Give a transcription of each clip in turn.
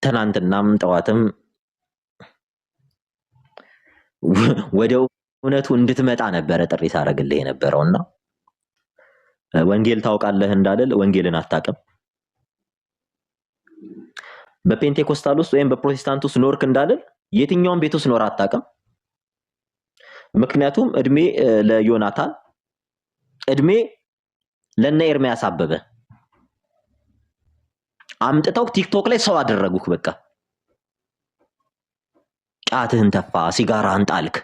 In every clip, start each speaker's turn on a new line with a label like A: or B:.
A: ትናንትናም ጠዋትም ወደ እውነቱ እንድትመጣ ነበረ ጥሪ ሳረግልህ የነበረውና ወንጌል ታውቃለህ እንዳልል ወንጌልን አታውቅም። በፔንቴኮስታል ውስጥ ወይም በፕሮቴስታንት ውስጥ ኖርክ እንዳልል የትኛውም ቤት ውስጥ ኖር አታውቅም። ምክንያቱም እድሜ ለዮናታን እድሜ ለነ ኤርሚያስ አበበ አምጥተው ቲክቶክ ላይ ሰው አደረጉክ። በቃ ጫትህን ተፋ፣ ሲጋራህን ጣልክ።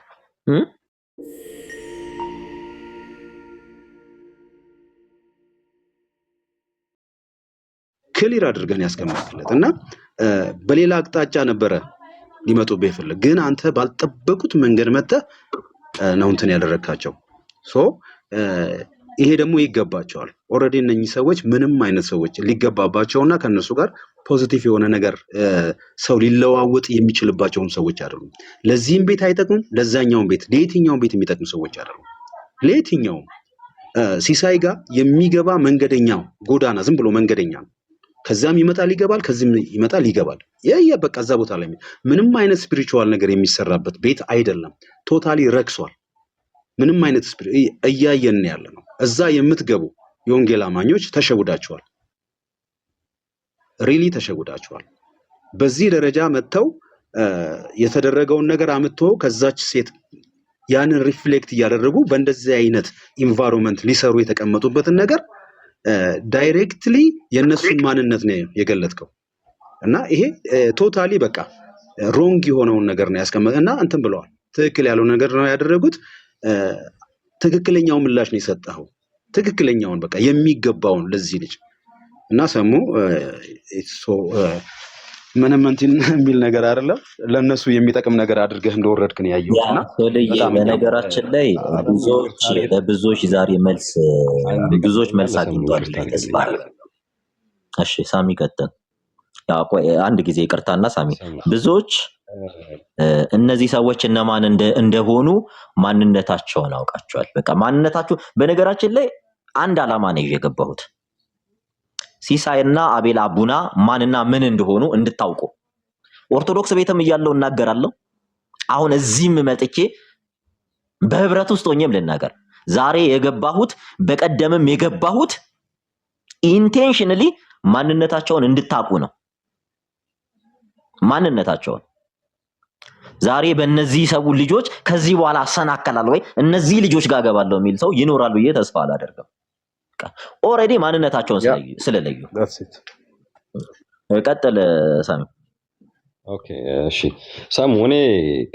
B: ክሊር አድርገን ያስቀምጥለት እና በሌላ አቅጣጫ ነበረ ሊመጡብህ ይፈልግ፣ ግን አንተ ባልጠበቁት መንገድ መጥተህ ነው እንትን ያደረካቸው። ይሄ ደግሞ ይገባቸዋል። ኦልሬዲ እነኚህ ሰዎች ምንም አይነት ሰዎች ሊገባባቸውና ከነሱ ጋር ፖዚቲቭ የሆነ ነገር ሰው ሊለዋወጥ የሚችልባቸውን ሰዎች አይደሉም። ለዚህም ቤት አይጠቅሙም፣ ለዛኛውም ቤት ለየትኛውም ቤት የሚጠቅሙ ሰዎች አይደሉም። ለየትኛውም ሲሳይ ጋር የሚገባ መንገደኛው ጎዳና ዝም ብሎ መንገደኛ ነው። ከዛም ይመጣል ይገባል፣ ከዚህም ይመጣል ይገባል። በቃ እዛ ቦታ ላይ ምንም አይነት ስፒሪቹዋል ነገር የሚሰራበት ቤት አይደለም። ቶታሊ ረክሷል። ምንም አይነት እያየን ያለ ነው። እዛ የምትገቡ የወንጌል አማኞች ተሸውዳቸዋል። ሪሊ ተሸውዳቸዋል። በዚህ ደረጃ መጥተው የተደረገውን ነገር አምጥቶ ከዛች ሴት ያንን ሪፍሌክት እያደረጉ በእንደዚህ አይነት ኢንቫይሮንመንት ሊሰሩ የተቀመጡበትን ነገር ዳይሬክትሊ የነሱን ማንነት ነው የገለጥከው እና ይሄ ቶታሊ በቃ ሮንግ የሆነውን ነገር ነው ያስቀመጠና እንትን ብለዋል። ትክክል ያለው ነገር ነው ያደረጉት። ትክክለኛው ምላሽ ነው የሰጠው። ትክክለኛውን በቃ የሚገባውን ለዚህ ልጅ እና ሰሙ ምንም እንትን የሚል ነገር አይደለም። ለነሱ የሚጠቅም ነገር አድርገህ እንደወረድክ ነው ያየሁትና
A: በነገራችን ላይ ብዙዎች ዛሬ ብዙዎች መልስ አግኝቷል ተስፋ አደርጋለሁ። እሺ ሳሚ ቀጥል። አንድ ጊዜ ይቅርታና ሳሚ ብዙዎች እነዚህ ሰዎች እነማን እንደሆኑ ማንነታቸውን አውቃቸዋል። በቃ ማንነታቸው በነገራችን ላይ አንድ አላማ ነው የገባሁት ሲሳይና አቤል አቡና ማንና ምን እንደሆኑ እንድታውቁ። ኦርቶዶክስ ቤትም እያለው እናገራለሁ። አሁን እዚህም መጥቼ በህብረት ውስጥ ሆኜም ልናገር። ዛሬ የገባሁት በቀደምም የገባሁት ኢንቴንሽናሊ ማንነታቸውን እንድታውቁ ነው። ማንነታቸውን ዛሬ በእነዚህ ሰው ልጆች ከዚህ በኋላ አሰናከላለሁ ወይ እነዚህ ልጆች ጋር ገባለሁ የሚል ሰው ይኖራል ብዬ ተስፋ አላደርግም። ኦሬዲ ማንነታቸውን ስለለዩ ቀጥል ሳሚ።
C: ኦኬ እሺ ሳሙ፣ እኔ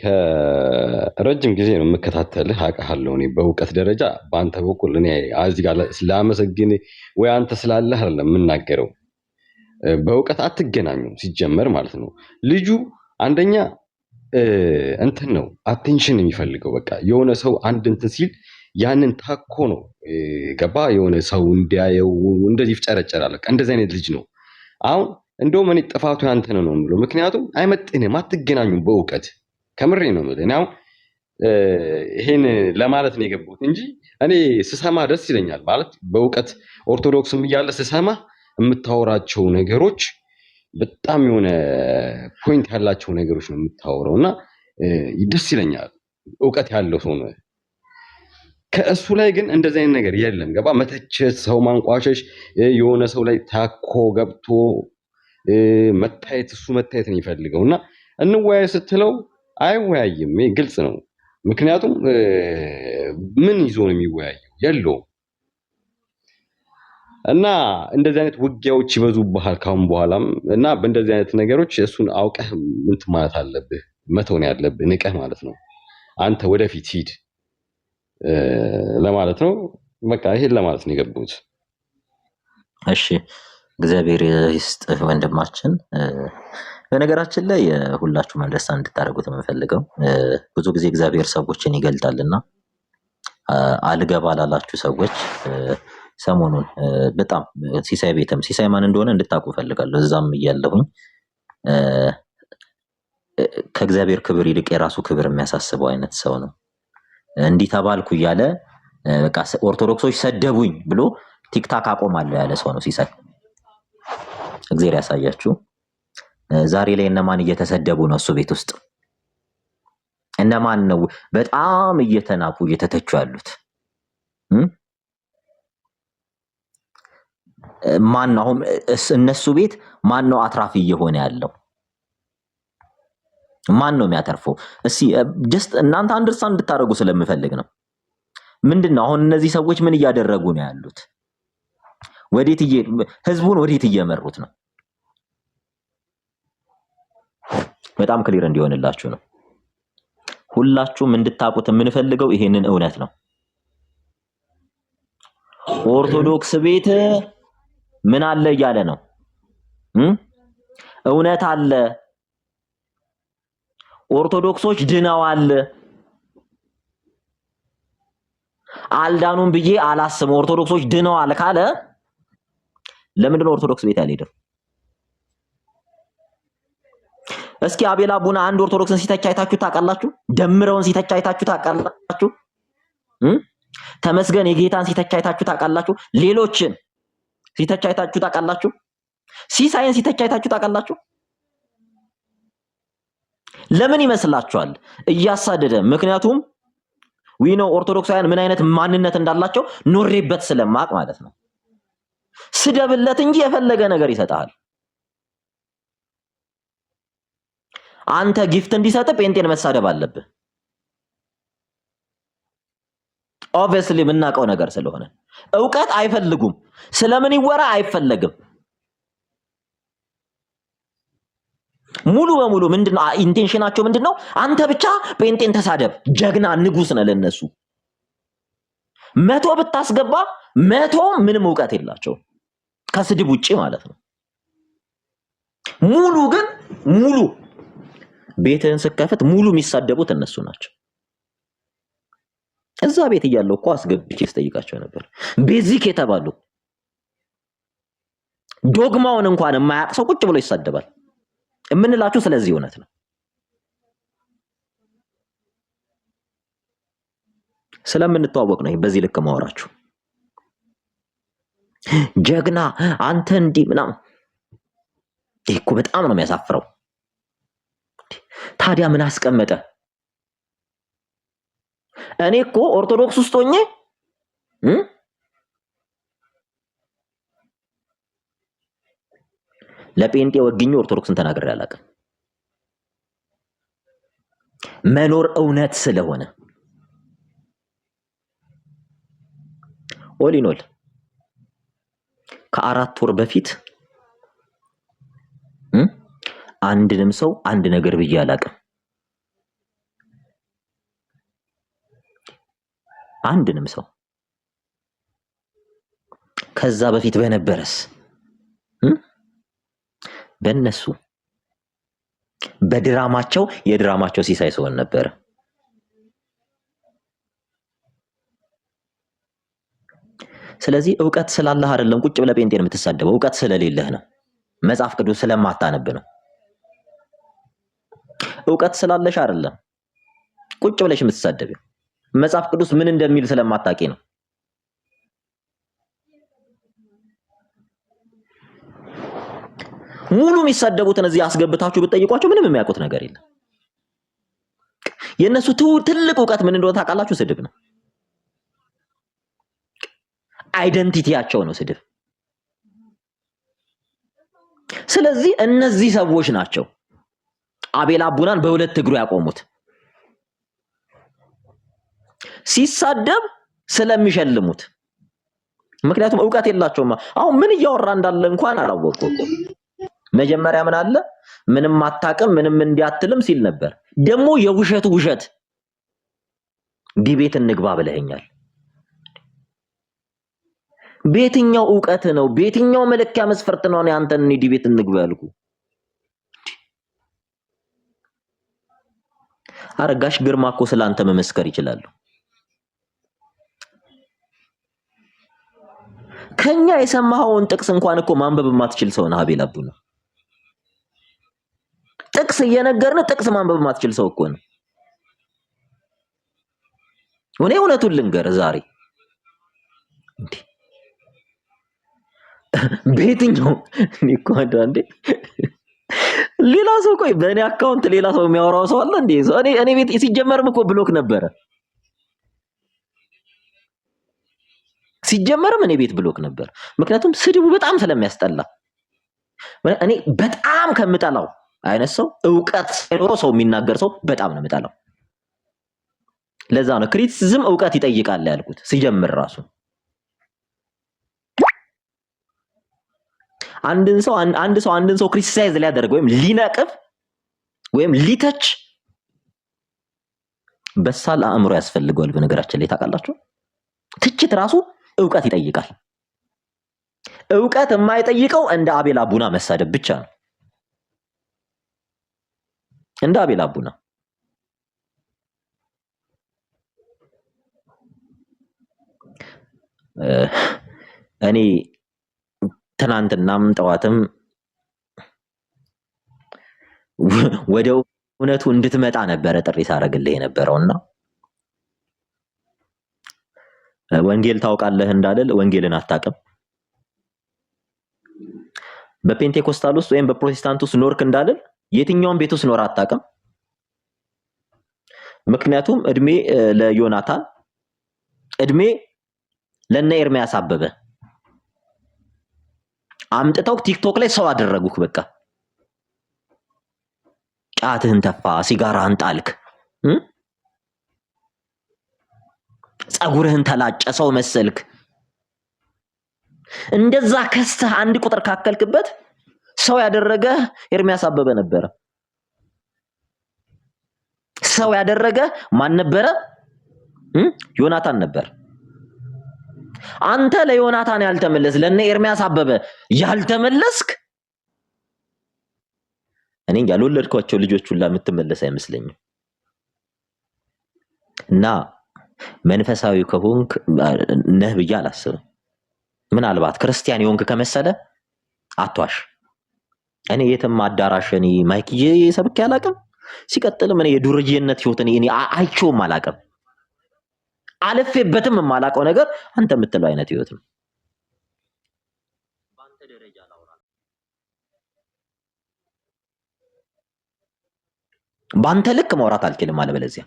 C: ከረጅም ጊዜ ነው የምከታተልህ፣ አውቃለሁ። እኔ በእውቀት ደረጃ በአንተ በኩል እኔ እዚህ ጋር ላመሰግን ወይ አንተ ስላለህ አይደለም የምናገረው። በእውቀት አትገናኙም ሲጀመር ማለት ነው። ልጁ አንደኛ እንትን ነው አቴንሽን የሚፈልገው። በቃ የሆነ ሰው አንድ እንትን ሲል ያንን ታኮ ነው ገባ የሆነ ሰው እንዲያየው እንደዚህ ይፍጨረጨራል። በቃ እንደዚህ አይነት ልጅ ነው። አሁን እንደውም እኔ ጥፋቱ ያንተ ነው የምለው፣ ምክንያቱም አይመጥንም፣ አትገናኙም በእውቀት ከምሬ ነው የምልህ። እኔ አሁን ይሄን ለማለት ነው የገባሁት እንጂ እኔ ስሰማ ደስ ይለኛል ማለት በእውቀት ኦርቶዶክስም እያለ ስሰማ የምታወራቸው ነገሮች በጣም የሆነ ፖይንት ያላቸው ነገሮች ነው የምታወራው እና ደስ ይለኛል። እውቀት ያለው ሰው ነው። ከእሱ ላይ ግን እንደዚህ አይነት ነገር የለም። ገባ መተቸት፣ ሰው ማንቋሸሽ፣ የሆነ ሰው ላይ ታኮ ገብቶ መታየት፣ እሱ መታየት ነው የሚፈልገው እና እንወያይ ስትለው አይወያይም። ግልጽ ነው። ምክንያቱም ምን ይዞ ነው የሚወያየው? የለውም። እና እንደዚህ አይነት ውጊያዎች ይበዙብሃል ካሁን በኋላም እና በእንደዚህ አይነት ነገሮች እሱን አውቀህ እንትን ማለት አለብህ፣ መተው ነው ያለብህ፣ ንቀህ ማለት ነው። አንተ ወደፊት ሂድ ለማለት ነው። በቃ ይሄን ለማለት ነው የገባሁት።
A: እሺ እግዚአብሔር ይስጥህ ወንድማችን። በነገራችን ላይ ሁላችሁም አንደርስታንድ እንድታደርጉት የምፈልገው ብዙ ጊዜ እግዚአብሔር ሰዎችን ይገልጣልና አልገባ ላላችሁ ሰዎች ሰሞኑን በጣም ሲሳይ ቤትም ሲሳይ ማን እንደሆነ እንድታውቁ ፈልጋለሁ። እዛም እያለሁኝ ከእግዚአብሔር ክብር ይልቅ የራሱ ክብር የሚያሳስበው አይነት ሰው ነው። እንዲህ ተባልኩ እያለ በቃ ኦርቶዶክሶች ሰደቡኝ ብሎ ቲክታክ አቆማለሁ ያለ ሰው ነው ሲሳይ። እግዚአብሔር ያሳያችሁ። ዛሬ ላይ እነማን እየተሰደቡ ነው? እሱ ቤት ውስጥ እነማን ነው በጣም እየተናቁ እየተተቹ ያሉት? ማን ነው አሁን እነሱ ቤት ማን ነው አትራፊ እየሆነ ያለው? ማን ነው የሚያተርፈው? እስቲ ጀስት እናንተ አንደርስታንድ እንድታደርጉ ስለምፈልግ ነው። ምንድነው አሁን እነዚህ ሰዎች ምን እያደረጉ ነው ያሉት? ወዴት ህዝቡን ወዴት እየመሩት ነው? በጣም ክሊር እንዲሆንላችሁ ነው። ሁላችሁም እንድታቁት የምንፈልገው ይሄንን እውነት ነው። ኦርቶዶክስ ቤት ምን አለ እያለ ነው? እውነት አለ። ኦርቶዶክሶች ድነዋል። አልዳኑም ብዬ አላስብም። ኦርቶዶክሶች ድነዋል ካለ ለምንድን ነው ኦርቶዶክስ ቤት ያልሄደው? እስኪ አቤል አቡና አንድ ኦርቶዶክስን ሲተች አይታችሁ ታውቃላችሁ? ደምረውን ሲተች አይታችሁ ታውቃላችሁ? ተመስገን የጌታን ሲተች አይታችሁ ታውቃላችሁ? ሌሎችን ሲተች አይታችሁ ታውቃላችሁ? ሲሳይን ሲተች አይታችሁ ታውቃላችሁ? ለምን ይመስላችኋል? እያሳደደ። ምክንያቱም ዊኖ ኦርቶዶክሳውያን ምን አይነት ማንነት እንዳላቸው ኖሬበት ስለማቅ ማለት ነው። ስደብለት እንጂ የፈለገ ነገር ይሰጣል። አንተ ጊፍት እንዲሰጥ ጴንጤን መሳደብ አለብህ። ኦብቪየስሊ የምናውቀው ነገር ስለሆነ እውቀት አይፈልጉም። ስለምን ይወራ አይፈለግም። ሙሉ በሙሉ ምንድነው ኢንቴንሽናቸው? ምንድነው? አንተ ብቻ ጴንጤን ተሳደብ፣ ጀግና ንጉስ ነህ ለነሱ። 100 ብታስገባ 100 ምንም እውቀት የላቸው ከስድብ ውጪ ማለት ነው። ሙሉ ግን ሙሉ ቤትህን ስከፍት ሙሉ የሚሳደቡት እነሱ ናቸው። እዛ ቤት እያለው እኮ አስገብቼ ስጠይቃቸው ነበር። ቤዚክ የተባሉ ዶግማውን እንኳን የማያውቅ ሰው ቁጭ ብሎ ይሳደባል። የምንላችሁ ስለዚህ እውነት ነው። ስለምንተዋወቅ ነው በዚህ ልክ ማወራችሁ። ጀግና አንተ እንዲህ ምናምን ይሄ እኮ በጣም ነው የሚያሳፍረው። ታዲያ ምን አስቀመጠ? እኔ እኮ ኦርቶዶክስ ውስጥ ሆኜ ለጴንጤ ወግኜ ኦርቶዶክስን ተናግሬ አላውቅም። መኖር እውነት ስለሆነ ኦሊኖል ከ4 ወር በፊት አንድንም ሰው አንድ ነገር ብዬ አላውቅም። አንድንም ሰው ከዛ በፊት በነበረስ በእነሱ በድራማቸው የድራማቸው ሲሳይ ሰውን ነበር። ስለዚህ እውቀት ስላለህ አይደለም ቁጭ ብለህ ጴንጤን የምትሳደበው፣ እውቀት ስለሌለህ ነው። መጽሐፍ ቅዱስ ስለማታነብ ነው። እውቀት ስላለሽ አይደለም ቁጭ ብለሽ የምትሳደቢው፣ መጽሐፍ ቅዱስ ምን እንደሚል ስለማታውቂ ነው። ሙሉ የሚሳደቡትን እዚህ አስገብታችሁ ብትጠይቋቸው ምንም የሚያውቁት ነገር የለም። የነሱ ትልቅ እውቀት ምን እንደሆነ ታውቃላችሁ? ስድብ ነው። አይደንቲቲያቸው ነው ስድብ። ስለዚህ እነዚህ ሰዎች ናቸው አቤል አቡናን በሁለት እግሩ ያቆሙት። ሲሳደብ ስለሚሸልሙት። ምክንያቱም እውቀት የላቸውም። አሁን ምን እያወራ እንዳለ እንኳን አላወቁም። መጀመሪያ ምን አለ? ምንም አታውቅም ምንም እንዲያትልም ሲል ነበር። ደግሞ የውሸቱ ውሸት ዲቤት እንግባ ብለኸኛል። በየትኛው እውቀት ነው? በየትኛው መለኪያ መስፈርት ነው አንተን ዲቤት እንግባ ያልኩ? አረጋሽ ግርማ እኮ ስላንተ መመስከር ይችላሉ። ከኛ የሰማኸውን ጥቅስ እንኳን እኮ ማንበብ የማትችል ሰው ነህ አቤል አቡና። ጥቅስ እየነገርን ጥቅስ ማንበብ የማትችል ሰው እኮ ነው። እኔ እውነቱን ልንገር ዛሬ እንዴ በየትኛው እኔ እኮ አንዳንዴ ሌላ ሰው ቆይ በእኔ አካውንት ሌላ ሰው የሚያወራው ሰው አለ እንዴ? እኔ ቤት ሲጀመርም እኮ ብሎክ ነበረ። ሲጀመርም እኔ ቤት ብሎክ ነበር። ምክንያቱም ስድቡ በጣም ስለሚያስጠላ። እኔ በጣም ከምጠላው አይነት ሰው እውቀት ሳይኖረው ሰው የሚናገር ሰው በጣም ነው የምጠላው። ለዛ ነው ክሪቲሲዝም እውቀት ይጠይቃል ያልኩት ሲጀምር ራሱ። አንድን ሰው ክሪቲሳይዝ ሊያደርግ ወይም ሊነቅፍ ወይም ሊተች በሳል አእምሮ ያስፈልገዋል። በነገራችን ላይ ታውቃላችሁ፣ ትችት ራሱ እውቀት ይጠይቃል። እውቀት የማይጠይቀው እንደ አቤል አቡና መሳደብ ብቻ ነው። እንደ አቤል አቡና እኔ ትናንትናም ጠዋትም ወደ እውነቱ እንድትመጣ ነበረ ጥሪ ሳረግልህ የነበረውና ወንጌል ታውቃለህ እንዳልል ወንጌልን አታውቅም። በፔንቴኮስታል ውስጥ ወይም በፕሮቴስታንት ውስጥ ኖርክ እንዳልል የትኛውም ቤት ውስጥ ኖር አታውቅም። ምክንያቱም እድሜ ለዮናታን እድሜ ለነ ኤርሚያስ አበበ አምጥተው ቲክቶክ ላይ ሰው አደረጉክ። በቃ ጫትህን ተፋ፣ ሲጋራህን ጣልክ፣ ጸጉርህን ተላጨ፣ ሰው መሰልክ። እንደዛ ከስተህ አንድ ቁጥር ካከልክበት ሰው ያደረገ ኤርሚያስ አበበ ነበረ። ሰው ያደረገ ማን ነበረ? ዮናታን ነበር። አንተ ለዮናታን ያልተመለስ ለነ ኤርሚያስ አበበ ያልተመለስክ እኔ ያልወለድኳቸው ልጆች ሁላ የምትመለስ አይመስለኝም። እና መንፈሳዊ ከሆንክ ነህ ብዬ አላስብም። ምናልባት ክርስቲያን የሆንክ ከመሰለ አትዋሽ። እኔ የትም አዳራሽ እኔ ማይክ ሰብኬ አላውቅም። ሲቀጥልም እኔ የዱርዬነት ህይወት እኔ አይቼውም አላውቅም። አለፌበትም የማላውቀው ነገር አንተ የምትለው አይነት ህይወት ነው። በአንተ ደረጃ ላውራ፣ በአንተ ልክ ማውራት አልችልም። አለበለዚያ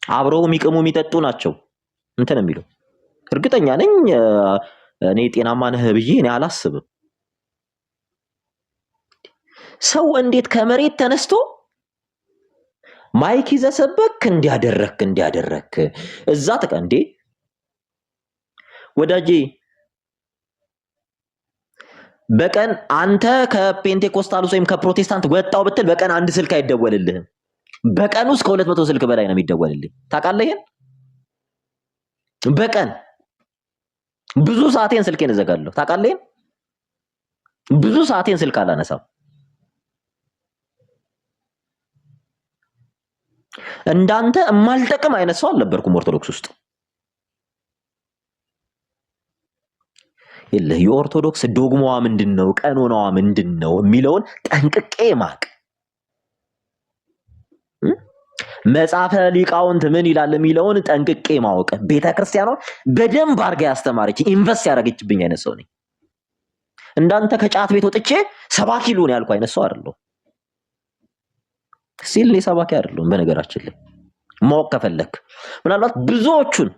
A: አብረው የሚቅሙ የሚጠጡ ናቸው እንትን የሚሉ እርግጠኛ ነኝ። እኔ ጤናማ ነህ ብዬ እኔ አላስብም። ሰው እንዴት ከመሬት ተነስቶ ማይክ ይዘህ ሰበክ እንዲያደረክ እዛ እንዴ ወዳጄ፣ በቀን አንተ ከፔንቴኮስታሉስ ወይም ከፕሮቴስታንት ወጣው ብትል በቀን አንድ ስልክ አይደወልልህም። በቀን ውስጥ ከ200 ስልክ በላይ ነው የሚደወልልህ። ታውቃለህ? ይሄን በቀን ብዙ ሰዓቴን ስልኬን እዘጋለሁ። ታውቃለህ? ብዙ ሰዓቴን ስልክ አላነሳም። እንዳንተ የማልጠቅም አይነት ሰው አልነበርኩም ኦርቶዶክስ ውስጥ። የኦርቶዶክስ ዶግማዋ ምንድነው፣ ቀኖናዋ ምንድነው የሚለውን ጠንቅቄ ማቅ፣ መጽሐፈ ሊቃውንት ምን ይላል የሚለውን ጠንቅቄ ማወቅ፣ ቤተክርስቲያኗ በደንብ አድርጋ ያስተማረች ኢንቨስት ያደረገችብኝ አይነት ሰው ነኝ። እንዳንተ ከጫት ቤት ወጥቼ ሰባኪ ልሁን ያልኩ አይነት ሰው አይደለሁ። ሲል እኔ ሰባኪ አይደለሁም። በነገራችን ላይ ማወቅ ከፈለክ ምናልባት ብዙዎቹን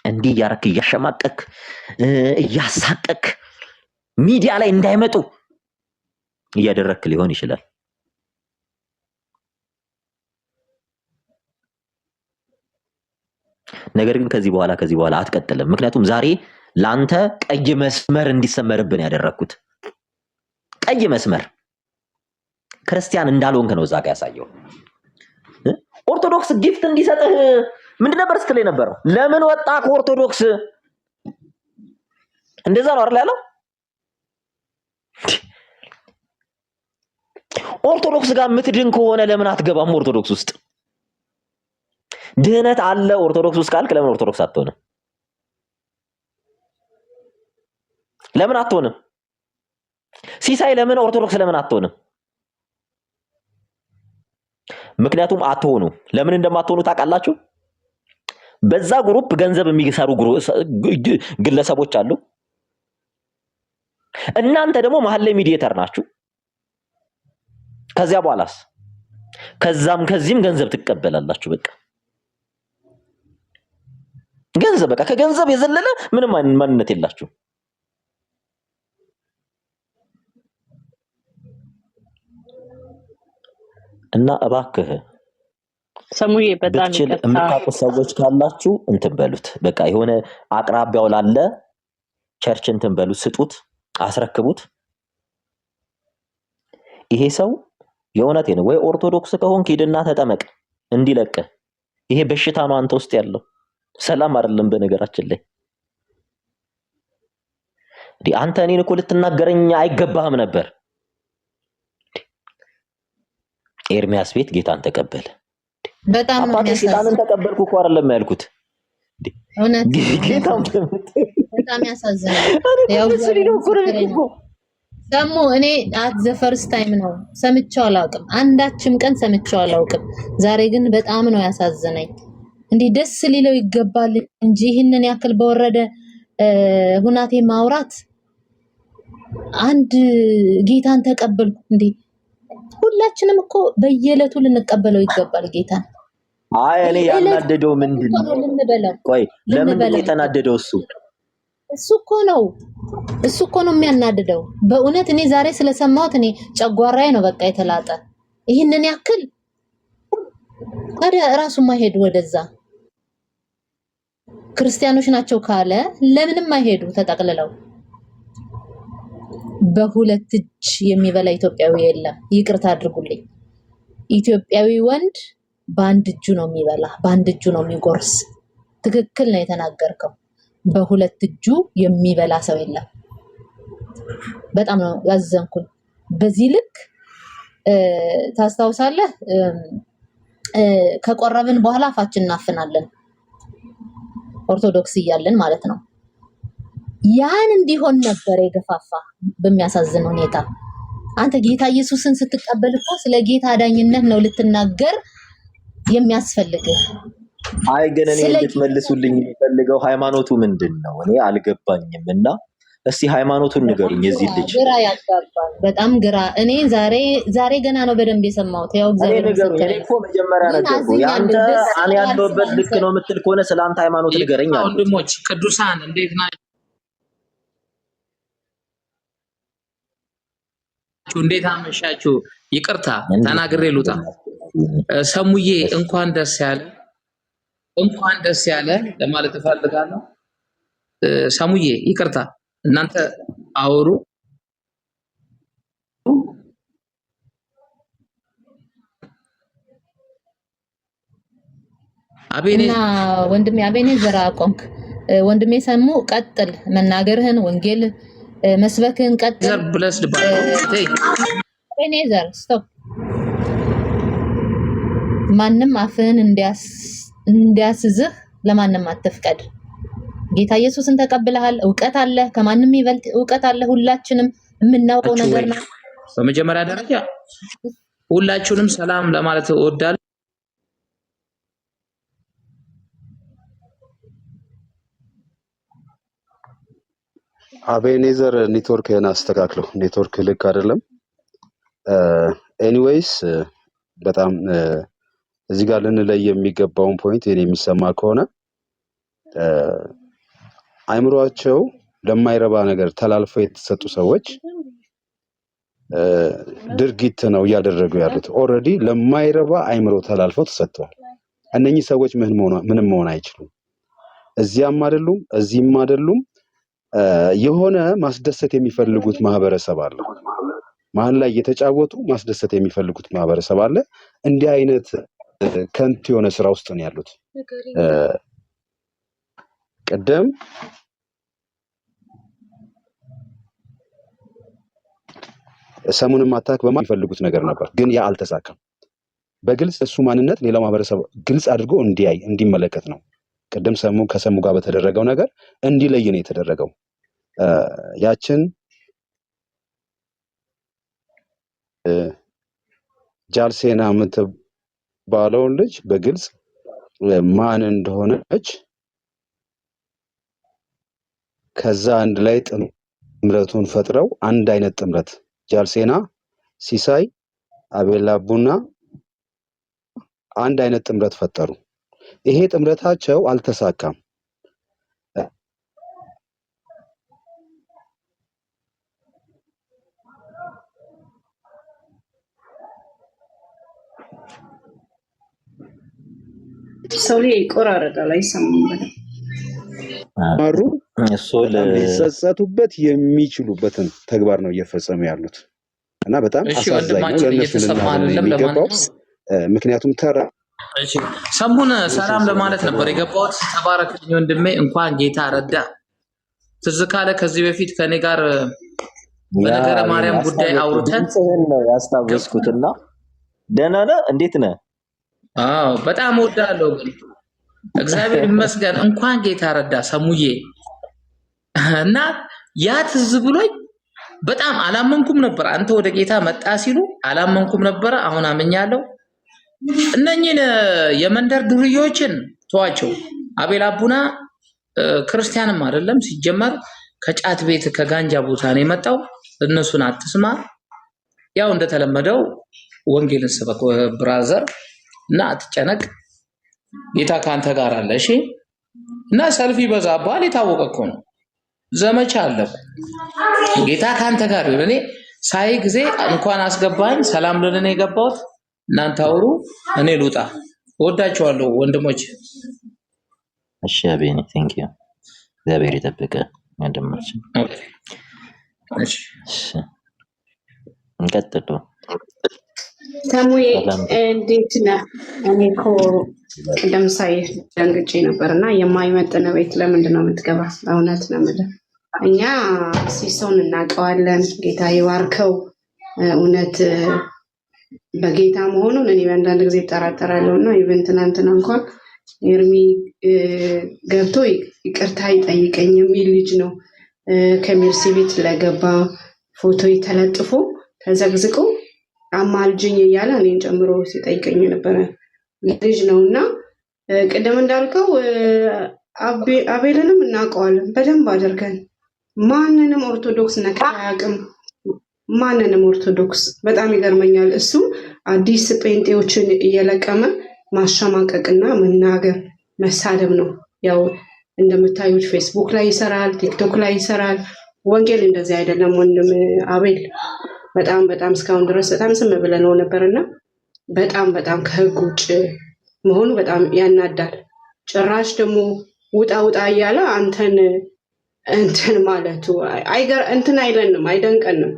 A: እንዲህ ያረክ እያሸማቀክ እያሳቀክ ሚዲያ ላይ እንዳይመጡ እያደረክ ሊሆን ይችላል። ነገር ግን ከዚህ በኋላ አትቀጥልም። ምክንያቱም ዛሬ ላንተ ቀይ መስመር እንዲሰመርብን ያደረኩት ቀይ መስመር ክርስቲያን እንዳልሆንክ ነው። እዛ ጋር ያሳየው ኦርቶዶክስ ጊፍት እንዲሰጥህ ምንድን ነበር ስትል የነበረው? ለምን ወጣ ከኦርቶዶክስ? እንደዛ ነው አይደል ያለው? ኦርቶዶክስ ጋር የምትድን ከሆነ ለምን አትገባም ኦርቶዶክስ ውስጥ? ድህነት አለ ኦርቶዶክስ ውስጥ ካልክ ለምን ኦርቶዶክስ አትሆንም? ለምን አትሆንም? ሲሳይ ለምን ኦርቶዶክስ ለምን አትሆንም? ምክንያቱም አትሆኑ። ለምን እንደማትሆኑ ታውቃላችሁ? በዛ ግሩፕ ገንዘብ የሚሰሩ ግለሰቦች አሉ። እናንተ ደግሞ መሀል ላይ ሚዲయేተር ናችሁ። ከዚያ በኋላስ ከዛም ከዚህም ገንዘብ ትቀበላላችሁ። በቃ ገንዘብ በቃ ከገንዘብ የዘለለ ምንም ማንነት የላችሁ። እና እባክህ
D: ሰሙዬ በጣም
A: ብትችል
D: ይቅርታ።
A: የምታውቁት ሰዎች ካላችሁ እንትን በሉት። በቃ የሆነ አቅራቢያው ላለ ቸርች እንትን በሉት፣ ስጡት፣ አስረክቡት። ይሄ ሰው የእውነቴ ነው ወይ ኦርቶዶክስ ከሆንክ ሂድና ተጠመቅ እንዲለቅ። ይሄ በሽታ ነው አንተ ውስጥ ያለው፣ ሰላም አይደለም። በነገራችን ላይ አንተ እኔን እኮ ልትናገረኝ አይገባህም ነበር። ኤርሚያስ ቤት ጌታን ተቀበለ።
D: በጣም ነው
A: አባቴ ጌታን ተቀበልኩ እኮ አይደለም ያልኩት።
D: እውነት
A: ጌታን
D: በጣም ያሳዝናል። ያው ደግሞ እኔ አት ዘ ፈርስት ታይም ነው ሰምቼው አላውቅም። አንዳችም ቀን ሰምቼው አላውቅም። ዛሬ ግን በጣም ነው ያሳዝነኝ። እንዲህ ደስ ሊለው ይገባል እንጂ ይህንን ያክል በወረደ ሁናቴ ማውራት አንድ ጌታን ተቀበልኩ እንዴ! ሁላችንም እኮ በየዕለቱ ልንቀበለው ይገባል ጌታን።
A: አይ እኔ ያናደደው ምንድን ነው? ቆይ ለምን ነው የተናደደው? እሱ እኮ ነው የሚያናድደው። በእውነት እኔ ዛሬ ስለሰማሁት እኔ ጨጓራዬ ነው በቃ የተላጠ። ይህንን ያክል ታዲያ እራሱ ማይሄዱ ወደዛ ክርስቲያኖች ናቸው ካለ ለምንም አይሄዱ ተጠቅልለው። በሁለት እጅ የሚበላ ኢትዮጵያዊ የለም። ይቅርታ አድርጉልኝ። ኢትዮጵያዊ ወንድ በአንድ እጁ ነው የሚበላ፣ በአንድ እጁ ነው የሚጎርስ። ትክክል ነው የተናገርከው። በሁለት እጁ የሚበላ ሰው የለም። በጣም ነው ያዘንኩኝ። በዚህ ልክ ታስታውሳለህ? ከቆረብን በኋላ አፋችን እናፍናለን፣ ኦርቶዶክስ እያለን ማለት ነው። ያን እንዲሆን ነበር የገፋፋ። በሚያሳዝን ሁኔታ አንተ ጌታ ኢየሱስን ስትቀበል እኮ ስለ ጌታ አዳኝነት ነው ልትናገር የሚያስፈልግህ። አይ ግን እኔ እንድትመልሱልኝ የሚፈልገው ሃይማኖቱ ምንድን ነው? እኔ አልገባኝም። እና እስቲ ሃይማኖቱን ንገሩኝ። የዚህ ልጅ
D: ግራ ያጋባል፣ በጣም ግራ። እኔ ዛሬ ገና ነው በደንብ የሰማሁት። ያው እግዚአብሔር
A: ንገሩኝ። እኔ እኮ መጀመሪያ ነገርኩህ። ያንተ እኔ ያለሁበት ልክ ነው የምትል ከሆነ ስለ አንተ ሃይማኖት ንገረኝ።
E: ወንድሞች ቅዱሳን እንዴት ናችሁ? እንዴት አመሻችሁ? ይቅርታ ተናግሬ ልውጣ። ሰሙዬ እንኳን ደስ ያለ ለማለት እፈልጋለሁ። ሰሙዬ ይቅርታ፣ እናንተ አውሩ።
D: እና ወንድሜ አቤኔዘር አቆምክ። ወንድሜ ሰሙ ቀጥል፣ መናገርህን ወንጌል መስበክህን ቀጥል።
E: ዘር ብለስ
D: አቤኔዘር ስቶፕ። ማንም አፍህን እንዲያስዝህ ለማንም አትፍቀድ። ጌታ ኢየሱስን ተቀብለሃል። እውቀት አለ፣ ከማንም ይበልጥ እውቀት አለ። ሁላችንም የምናውቀው ነገር ነው።
E: በመጀመሪያ ደረጃ ሁላችሁንም ሰላም ለማለት እወዳለሁ።
B: አቤኔዘር ኔትወርክህን አስተካክለው። ኔትወርክ ልክ አይደለም። ኤኒዌይስ በጣም እዚህ ጋር ልንለይ የሚገባውን ፖይንት የኔ የሚሰማ ከሆነ አይምሯቸው ለማይረባ ነገር ተላልፈው የተሰጡ ሰዎች ድርጊት ነው እያደረጉ ያሉት። ኦልሬዲ ለማይረባ አይምሮ ተላልፈው ተሰጥተዋል። እነኚህ ሰዎች ምንም መሆን አይችሉም። እዚያም አይደሉም፣ እዚህም አይደሉም። የሆነ ማስደሰት የሚፈልጉት ማህበረሰብ አለ። መሀል ላይ እየተጫወቱ ማስደሰት የሚፈልጉት ማህበረሰብ አለ። እንዲህ አይነት ከንቱ የሆነ ስራ ውስጥ ነው ያሉት። ቀደም ሰሙንም አታክ በማይፈልጉት ነገር ነበር፣ ግን ያ አልተሳካም። በግልጽ እሱ ማንነት ሌላው ማህበረሰብ ግልጽ አድርጎ እንዲያይ እንዲመለከት ነው። ቀደም ከሰሙ ጋር በተደረገው ነገር እንዲለይ ነው የተደረገው። ያችን ጃልሴና የምትባለውን ልጅ በግልጽ ማን እንደሆነች ከዛ አንድ ላይ ጥምረቱን ፈጥረው አንድ አይነት ጥምረት ጃልሴና ሲሳይ አቤል አቡና አንድ አይነት ጥምረት ፈጠሩ። ይሄ ጥምረታቸው አልተሳካም።
F: ሰው ይቆራረጣል አይሰማም።
B: ማሩ ሊጸጸቱበት የሚችሉበትን ተግባር ነው እየፈጸሙ ያሉት እና በጣም አሳዛኝ ነው ለነሱ ልናዝን የሚገባው። ምክንያቱም
E: ሰሙን ሰላም ለማለት ነበር የገባሁት። ተባረክልኝ ወንድሜ፣ እንኳን ጌታ ረዳ። ትዝ ካለ ከዚህ በፊት ከኔ ጋር በነገረ ማርያም ጉዳይ አውርተን
A: ነው ያስታወስኩትና ደህና ነህ? እንዴት ነህ?
E: አዎ በጣም እወዳለሁ። እግዚአብሔር ይመስገን። እንኳን ጌታ ረዳ ሰሙዬ። እና ያ ትዝ ብሎኝ በጣም አላመንኩም ነበር። አንተ ወደ ጌታ መጣ ሲሉ አላመንኩም ነበር። አሁን አምኛለሁ። እነኚህን የመንደር ዱርዮችን ተዋቸው። አቤል አቡና ክርስቲያንም አይደለም ሲጀመር፣ ከጫት ቤት ከጋንጃ ቦታ ነው የመጣው። እነሱን አትስማ። ያው እንደተለመደው ወንጌልን ስበክ ብራዘር፣ እና አትጨነቅ። ጌታ ካንተ ጋር አለ። እሺ። እና ሰልፍ ይበዛብሃል፣ የታወቀ እኮ ነው። ዘመቻ አለ። ጌታ ካንተ ጋር ይሁን። እኔ ሳይ ጊዜ እንኳን አስገባኝ ሰላም ልልን የገባሁት። እናንተ አውሩ፣ እኔ ልውጣ። እወዳችኋለሁ ወንድሞች።
A: እሺ አቤኔ፣ ቴንክ ዩ። እግዚአብሔር ይጠብቅ ወንድማችን።
E: እሺ
A: እንቀጥሉ።
F: ተሙዬ እንዴት ነህ? እኔ እኮ ቅድም ሳይህ ደንግጬ ነበርና የማይመጥን ቤት ለምንድን ነው የምትገባ? በእውነት ነው የምልህ። እኛ ሲሶን እናውቀዋለን። ጌታ ይባርከው። እውነት በጌታ መሆኑን እኔ አንዳንድ ጊዜ እጠራጠራለሁ። እና ኢቨን ትናንትና እንኳን ኤርሚ ገብቶ ይቅርታ ይጠይቀኝ የሚል ልጅ ነው ከሜርሲ ቤት ለገባ ፎቶ ተለጥፎ ተዘግዝቆ አማልጅኝ እያለ እኔን ጨምሮ ሲጠይቀኝ የነበረ ልጅ ነው። እና ቅድም እንዳልከው አቤልንም እናውቀዋለን በደንብ አድርገን። ማንንም ኦርቶዶክስ ነካ አያውቅም። ማንንም ኦርቶዶክስ በጣም ይገርመኛል። እሱ አዲስ ጴንጤዎችን እየለቀመ ማሸማቀቅና መናገር መሳደብ ነው። ያው እንደምታዩት ፌስቡክ ላይ ይሰራል፣ ቲክቶክ ላይ ይሰራል። ወንጌል እንደዚህ አይደለም ወንድም አቤል። በጣም በጣም እስካሁን ድረስ በጣም ስም ብለነው ነበርና በጣም በጣም ከህግ ውጭ መሆኑ በጣም ያናዳል። ጭራሽ ደግሞ ውጣ ውጣ እያለ አንተን እንትን ማለቱ እንትን አይለንም፣ አይደንቀንም።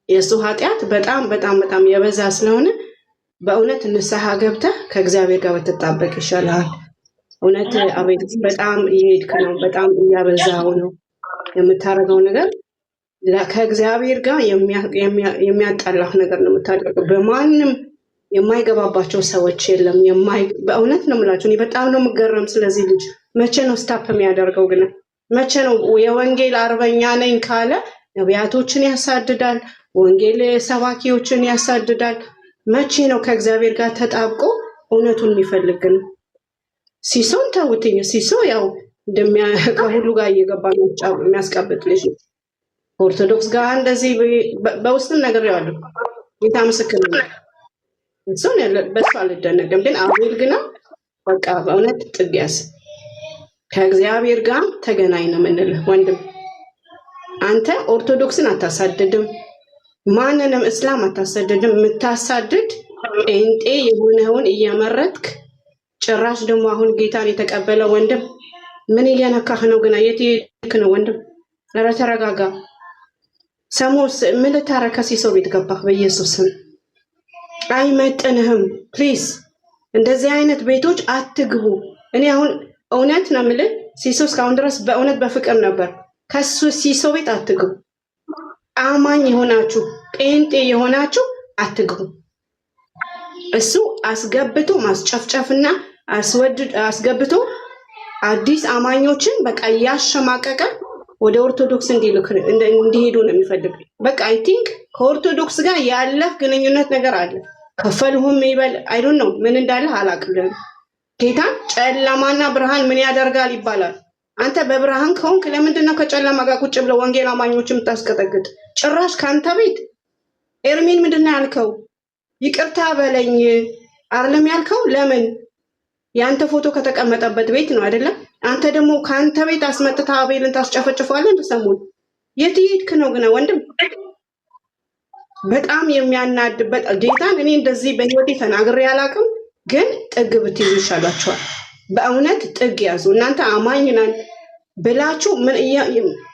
F: የእሱ ኃጢአት በጣም በጣም በጣም የበዛ ስለሆነ በእውነት ንስሐ ገብተህ ከእግዚአብሔር ጋር ብትጣበቅ ይሻልሃል። እውነት አቤል በጣም እየሄድክ ነው፣ በጣም እያበዛው ነው የምታደርገው ነገር። ከእግዚአብሔር ጋር የሚያጣላህ ነገር ነው የምታደርገው። በማንም የማይገባባቸው ሰዎች የለም። በእውነት ነው የምላቸው። እኔ በጣም ነው የምገረም ስለዚህ ልጅ። መቼ ነው ስታፕ የሚያደርገው ግን? መቼ ነው? የወንጌል አርበኛ ነኝ ካለ ነቢያቶችን ያሳድዳል፣ ወንጌል ሰባኪዎችን ያሳድዳል። መቼ ነው ከእግዚአብሔር ጋር ተጣብቆ እውነቱን የሚፈልግ ነው? ሲሶን ተውትኝ። ሲሶ ያው ከሁሉ ጋር እየገባ የሚያስቀብጥ ልጅ ነው። ኦርቶዶክስ ጋር እንደዚህ በውስጥም ነገር ያለው ጌታ ምስክር ነው። እሱን በሱ አልደነቅም። ግን አቤል ግና በቃ በእውነት ጥቢያስ ከእግዚአብሔር ጋር ተገናኝ ነው የምንልህ ወንድም። አንተ ኦርቶዶክስን አታሳድድም፣ ማንንም እስላም አታሳድድም። የምታሳድድ ጴንጤ የሆነውን እየመረጥክ ጭራሽ ደግሞ አሁን ጌታን የተቀበለ ወንድም ምን እየነካህ ነው ግና? የት ሄድክ ነው ወንድም? ኧረ ተረጋጋ። ሰሞስ ምን ልታረግ ከሲሶ ቤት ገባህ? በኢየሱስም አይመጥንህም። ፕሊዝ እንደዚህ አይነት ቤቶች አትግቡ። እኔ አሁን እውነት ነው የምልህ ሲሶ እስካሁን ድረስ በእውነት በፍቅር ነበር። ከሱ ሲሶ ቤት አትግቡ። አማኝ የሆናችሁ ጴንጤ የሆናችሁ አትግቡ። እሱ አስገብቶ ማስጨፍጨፍና አስገብቶ አዲስ አማኞችን በቃ እያሸማቀቀ ወደ ኦርቶዶክስ እንዲሄዱ ነው የሚፈልግ። በቃ አይ ቲንክ ከኦርቶዶክስ ጋር ያለህ ግንኙነት ነገር አለ። ከፈልሁም ይበል አይ ዶንት ኖ ምን እንዳለህ አላቅልህም። ጌታ ጨለማና ብርሃን ምን ያደርጋል ይባላል። አንተ በብርሃን ከሆንክ ለምንድን ነው ከጨለማ ጋር ቁጭ ብለው ወንጌል አማኞች የምታስቀጠቅጥ? ጭራሽ ከአንተ ቤት ኤርሚን ምንድን ነው ያልከው? ይቅርታ በለኝ አይደለም ያልከው? ለምን? የአንተ ፎቶ ከተቀመጠበት ቤት ነው አይደለም? አንተ ደግሞ ከአንተ ቤት አስመጥተህ አቤልን ታስጨፈጭፈዋለህ። እንደሰሙን የት ሄድክ ነው ግን ወንድም? በጣም የሚያናድበት ጌታን እኔ እንደዚህ በህይወቴ ተናግሬ አላውቅም፣ ግን ጥግ ብትይዙ ይሻላችኋል። በእውነት ጥግ ያዙ። እናንተ አማኝ ነን ብላችሁ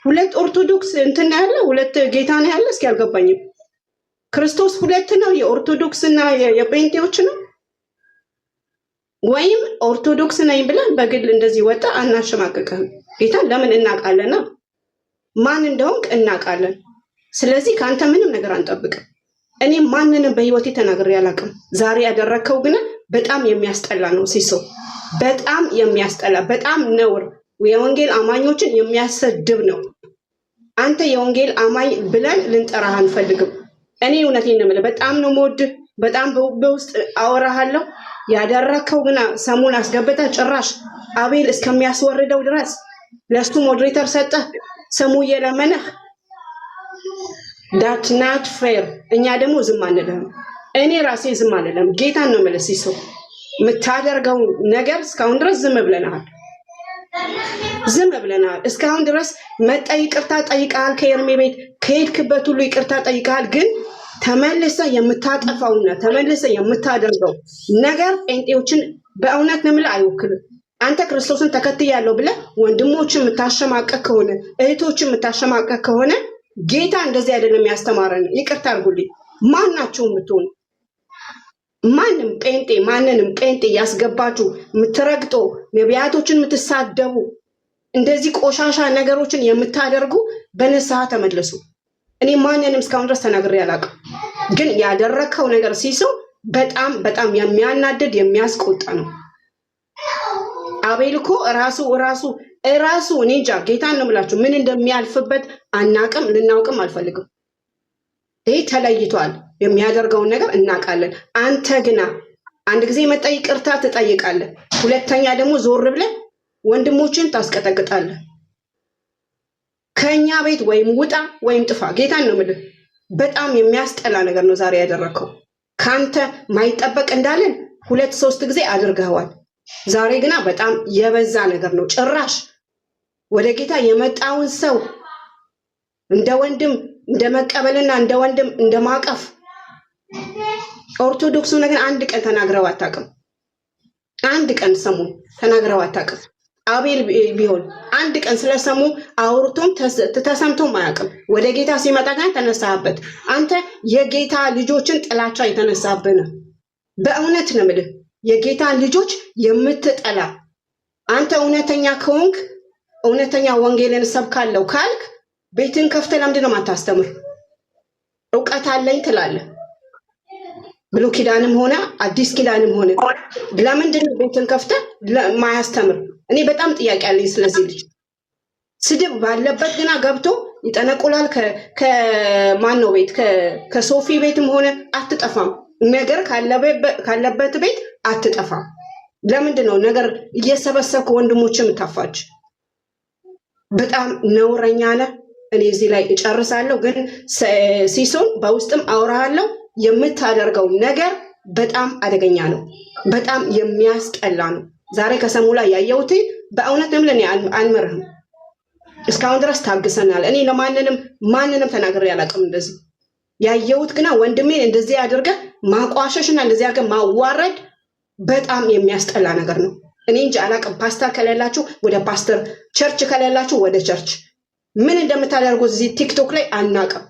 F: ሁለት ኦርቶዶክስ እንትን ያለ ሁለት ጌታ ነው ያለ። እስኪ አልገባኝም። ክርስቶስ ሁለት ነው? የኦርቶዶክስ እና የጴንጤዎች ነው? ወይም ኦርቶዶክስ ነኝ ብለን በግል እንደዚህ ወጣ አናሸማቀቅህም። ጌታን ለምን እናውቃለና ማን እንደሆንክ እናውቃለን። ስለዚህ ከአንተ ምንም ነገር አንጠብቅም። እኔ ማንንም በህይወቴ ተናግሬ አላውቅም። ዛሬ ያደረግከው ግን በጣም የሚያስጠላ ነው ሲሶ፣ በጣም የሚያስጠላ፣ በጣም ነውር፣ የወንጌል አማኞችን የሚያሰድብ ነው። አንተ የወንጌል አማኝ ብለን ልንጠራህ አንፈልግም። እኔ እውነቴን ነው የምልህ፣ በጣም ነው የምወድህ፣ በጣም በውስጥ አወራሃለሁ። ያደረግከው ግን ሰሙን አስገብተህ ጭራሽ አቤል እስከሚያስወርደው ድረስ ለሱ ሞዴሬተር ሰጠህ፣ ስሙ እየለመነህ ዳት ናት ፌር። እኛ ደግሞ ዝም አንልም። እኔ ራሴ ዝም አንልም። ጌታን ነው የምልህ ሲሶ፣ የምታደርገው ነገር እስካሁን ድረስ ዝም ብለናል። ዝም ብለናል እስካሁን ድረስ። መጣ ይቅርታ ጠይቀሃል፣ ከኤርሜ ቤት ከሄድክበት ሁሉ ይቅርታ ጠይቀሃል። ግን ተመልሰ የምታጠፋውና ተመልሰ የምታደርገው ነገር ጴንጤዎችን በእውነት ነው የምልህ አይወክልም። አንተ ክርስቶስን ተከትያለሁ ብለህ ወንድሞችን የምታሸማቀቅ ከሆነ እህቶችን የምታሸማቀቅ ከሆነ ጌታ እንደዚህ አይደለም ያስተማረን። ይቅርታ አድርጉልኝ። ማናችሁም የምትሆኑ ማንም ጴንጤ ማንንም ጴንጤ ያስገባችሁ የምትረግጦ ነቢያቶችን የምትሳደቡ እንደዚህ ቆሻሻ ነገሮችን የምታደርጉ በንስሐ ተመለሱ። እኔ ማንንም እስካሁን ድረስ ተናግሬ አላውቅም። ግን ያደረግከው ነገር ሲሰው በጣም በጣም የሚያናድድ የሚያስቆጣ ነው። አቤል እኮ ራሱ እኔ እንጃ ጌታን ነው የምላችሁ ምን እንደሚያልፍበት አናቅም፣ ልናውቅም አልፈልግም። ይሄ ተለይቷል። የሚያደርገውን ነገር እናውቃለን። አንተ ግና አንድ ጊዜ መጣ ይቅርታ ትጠይቃለህ፣ ሁለተኛ ደግሞ ዞር ብለህ ወንድሞችን ታስቀጠቅጣለህ። ከኛ ቤት ወይም ውጣ ወይም ጥፋ። ጌታን ነው የምልህ። በጣም የሚያስጠላ ነገር ነው ዛሬ ያደረግከው። ካንተ ማይጠበቅ እንዳለን 2-3 ጊዜ አድርገዋል። ዛሬ ግና በጣም የበዛ ነገር ነው። ጭራሽ ወደ ጌታ የመጣውን ሰው እንደ ወንድም እንደ መቀበልና እንደ ወንድም እንደ ማቀፍ። ኦርቶዶክሱ ነገር አንድ ቀን ተናግረው አታውቅም። አንድ ቀን ሰሙ ተናግረው አታውቅም። አቤል ቢሆን አንድ ቀን ስለሰሙ አውርቶም ተሰምቶም አያውቅም። ወደ ጌታ ሲመጣ ግን ተነሳህበት። አንተ የጌታ ልጆችን ጥላቻ የተነሳብህ ነው። በእውነት ነው የምልህ የጌታ ልጆች የምትጠላ አንተ እውነተኛ ከሆንክ እውነተኛ ወንጌልን ሰብካለሁ ካልክ ቤትን ከፍተህ ለምንድን ነው የማታስተምር? እውቀት አለኝ ትላለህ። ብሉይ ኪዳንም ሆነ አዲስ ኪዳንም ሆነ ለምንድን ነው ቤትን ከፍተህ ማያስተምር? እኔ በጣም ጥያቄ አለኝ ስለዚህ ልጅ። ስድብ ባለበት ግና ገብቶ ይጠነቁላል። ከማን ነው ቤት ከሶፊ ቤትም ሆነ አትጠፋም። ነገር ካለበት ቤት አትጠፋም። ለምንድን ነው ነገር እየሰበሰብክ ወንድሞችም ታፋች? በጣም ነውረኛ ነህ። እኔ እዚህ ላይ እጨርሳለሁ። ግን ሲሶን በውስጥም አውራሃለሁ። የምታደርገው ነገር በጣም አደገኛ ነው። በጣም የሚያስጠላ ነው። ዛሬ ከሰሙ ላይ ያየሁት በእውነት ነው ለኔ አልመርህም። እስካሁን ድረስ ታግሰናል። እኔ ለማንንም ተናግሬ አላውቅም እንደዚህ። ያየሁት ግና ወንድሜን እንደዚህ አድርገህ ማቋሸሽና እንደዚህ አድርገህ ማዋረድ በጣም የሚያስጠላ ነገር ነው። እኔ እንጂ አላውቅም። ፓስተር ከሌላችሁ ወደ ፓስተር፣ ቸርች ከሌላችሁ ወደ ቸርች ምን እንደምታደርጉት እዚህ ቲክቶክ ላይ አናውቅም።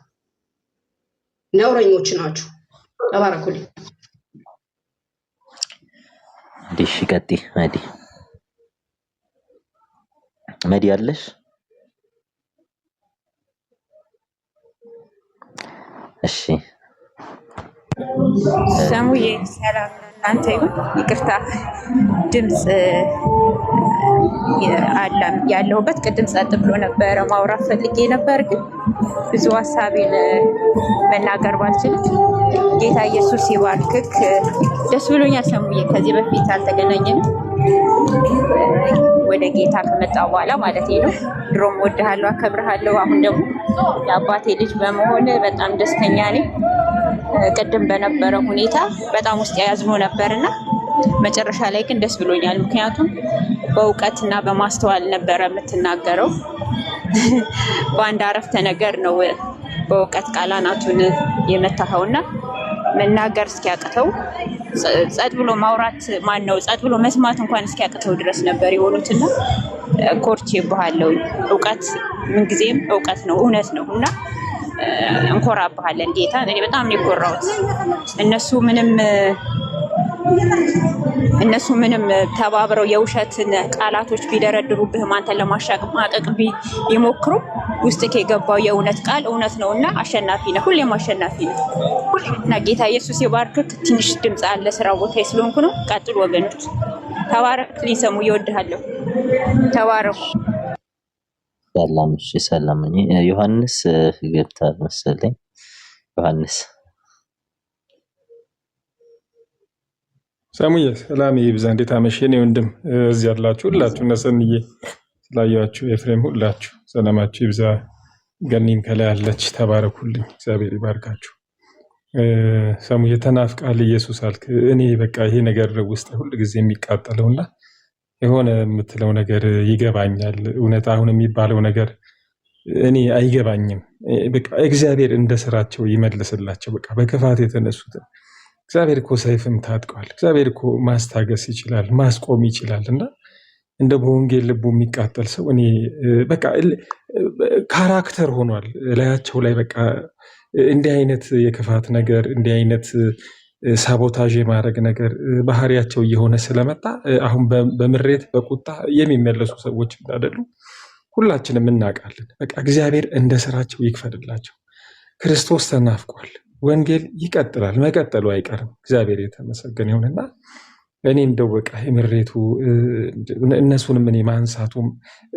F: ነውረኞች ናችሁ። ተባረኩልኝ።
A: ዲሽ ቀጢ መዲ አለሽ? እሺ
G: ሰሙዬ ሰላም ለእናንተ ይሁን። ይቅርታ ድምፅ ያለሁበት ቅድም ጸጥ ብሎ ነበረ። ማውራት ፈልጌ ነበር ግን ብዙ ሀሳቤን መናገር ባልችልም ጌታ ኢየሱስ ይባርክክ። ደስ ብሎኛል ሰሙዬ። ከዚህ በፊት አልተገናኘንም ወደ ጌታ ከመጣሁ በኋላ ማለት ነው። ድሮም ወድሃለሁ፣ አከብርሃለሁ። አሁን ደግሞ የአባቴ ልጅ በመሆን በጣም ደስተኛ ነኝ። ቅድም በነበረ ሁኔታ በጣም ውስጥ ያዝኖ ነበርና መጨረሻ ላይ ግን ደስ ብሎኛል። ምክንያቱም በእውቀትና በማስተዋል ነበረ የምትናገረው። በአንድ አረፍተ ነገር ነው በእውቀት ቃላናቱን የመታኸውና መናገር እስኪያቅተው ጸጥ ብሎ ማውራት ጸጥ ብሎ መስማት እንኳን እስኪያቅተው ድረስ ነበር የሆኑትና ኮርቼብሃለሁ። እውቀት ምንጊዜም እውቀት ነው፣ እውነት ነው እና እንኮራብሃለን ጌታ። እኔ በጣም ነው የኮራሁት። እነሱ ምንም ተባብረው የውሸትን ቃላቶች ቢደረድሩብህም አንተን ለማሻማቀቅ ቢሞክሩ ውስጥክ የገባው የእውነት ቃል እውነት ነው እና አሸናፊ ነህ፣ ሁሌም አሸናፊ ነህ እና ጌታ ኢየሱስ ይባርክክ። ትንሽ ድምፅ አለ ስራ ቦታ ስለሆንኩ ነው። ቀጥሉ ወገኖች። ተባረክ። ሊሰሙ ይወድሃለሁ። ተባረኩ።
A: ሰላም። እሺ ሰላም። ዮሐንስ ገብቷል መሰለኝ። ዮሐንስ
H: ሰሙዬ ሰላም ይብዛ። እንዴት አመሸህ የኔ ወንድም? እዚህ ያላችሁ ሁላችሁ እነ ሰንዬ ስላያችሁ፣ ኤፍሬም ሁላችሁ ሰላማችሁ ይብዛ። ገኒም ከላይ አለች። ተባረኩልኝ። እግዚአብሔር ይባርካችሁ። ሰሙዬ ተናፍቃል ኢየሱስ አልክ። እኔ በቃ ይሄ ነገር ውስጥ ሁል ጊዜ የሚቃጠለውና የሆነ የምትለው ነገር ይገባኛል። እውነት አሁን የሚባለው ነገር እኔ አይገባኝም። በቃ እግዚአብሔር እንደ ስራቸው ይመልስላቸው። በቃ በክፋት የተነሱትን እግዚአብሔር እኮ ሰይፍም ታጥቀዋል። እግዚአብሔር እኮ ማስታገስ ይችላል፣ ማስቆም ይችላል። እና እንደ በወንጌል ልቡ የሚቃጠል ሰው እኔ በቃ ካራክተር ሆኗል ላያቸው ላይ በቃ እንዲህ አይነት የክፋት ነገር እንዲህ አይነት ሳቦታዥ የማድረግ ነገር ባህሪያቸው እየሆነ ስለመጣ አሁን በምሬት በቁጣ የሚመለሱ ሰዎች እንዳይደሉ ሁላችንም እናውቃለን። በቃ እግዚአብሔር እንደ ስራቸው ይክፈልላቸው። ክርስቶስ ተናፍቋል። ወንጌል ይቀጥላል፣ መቀጠሉ አይቀርም። እግዚአብሔር የተመሰገነ ይሁንና እኔ እንደው በቃ የምሬቱ እነሱንም እኔ ማንሳቱም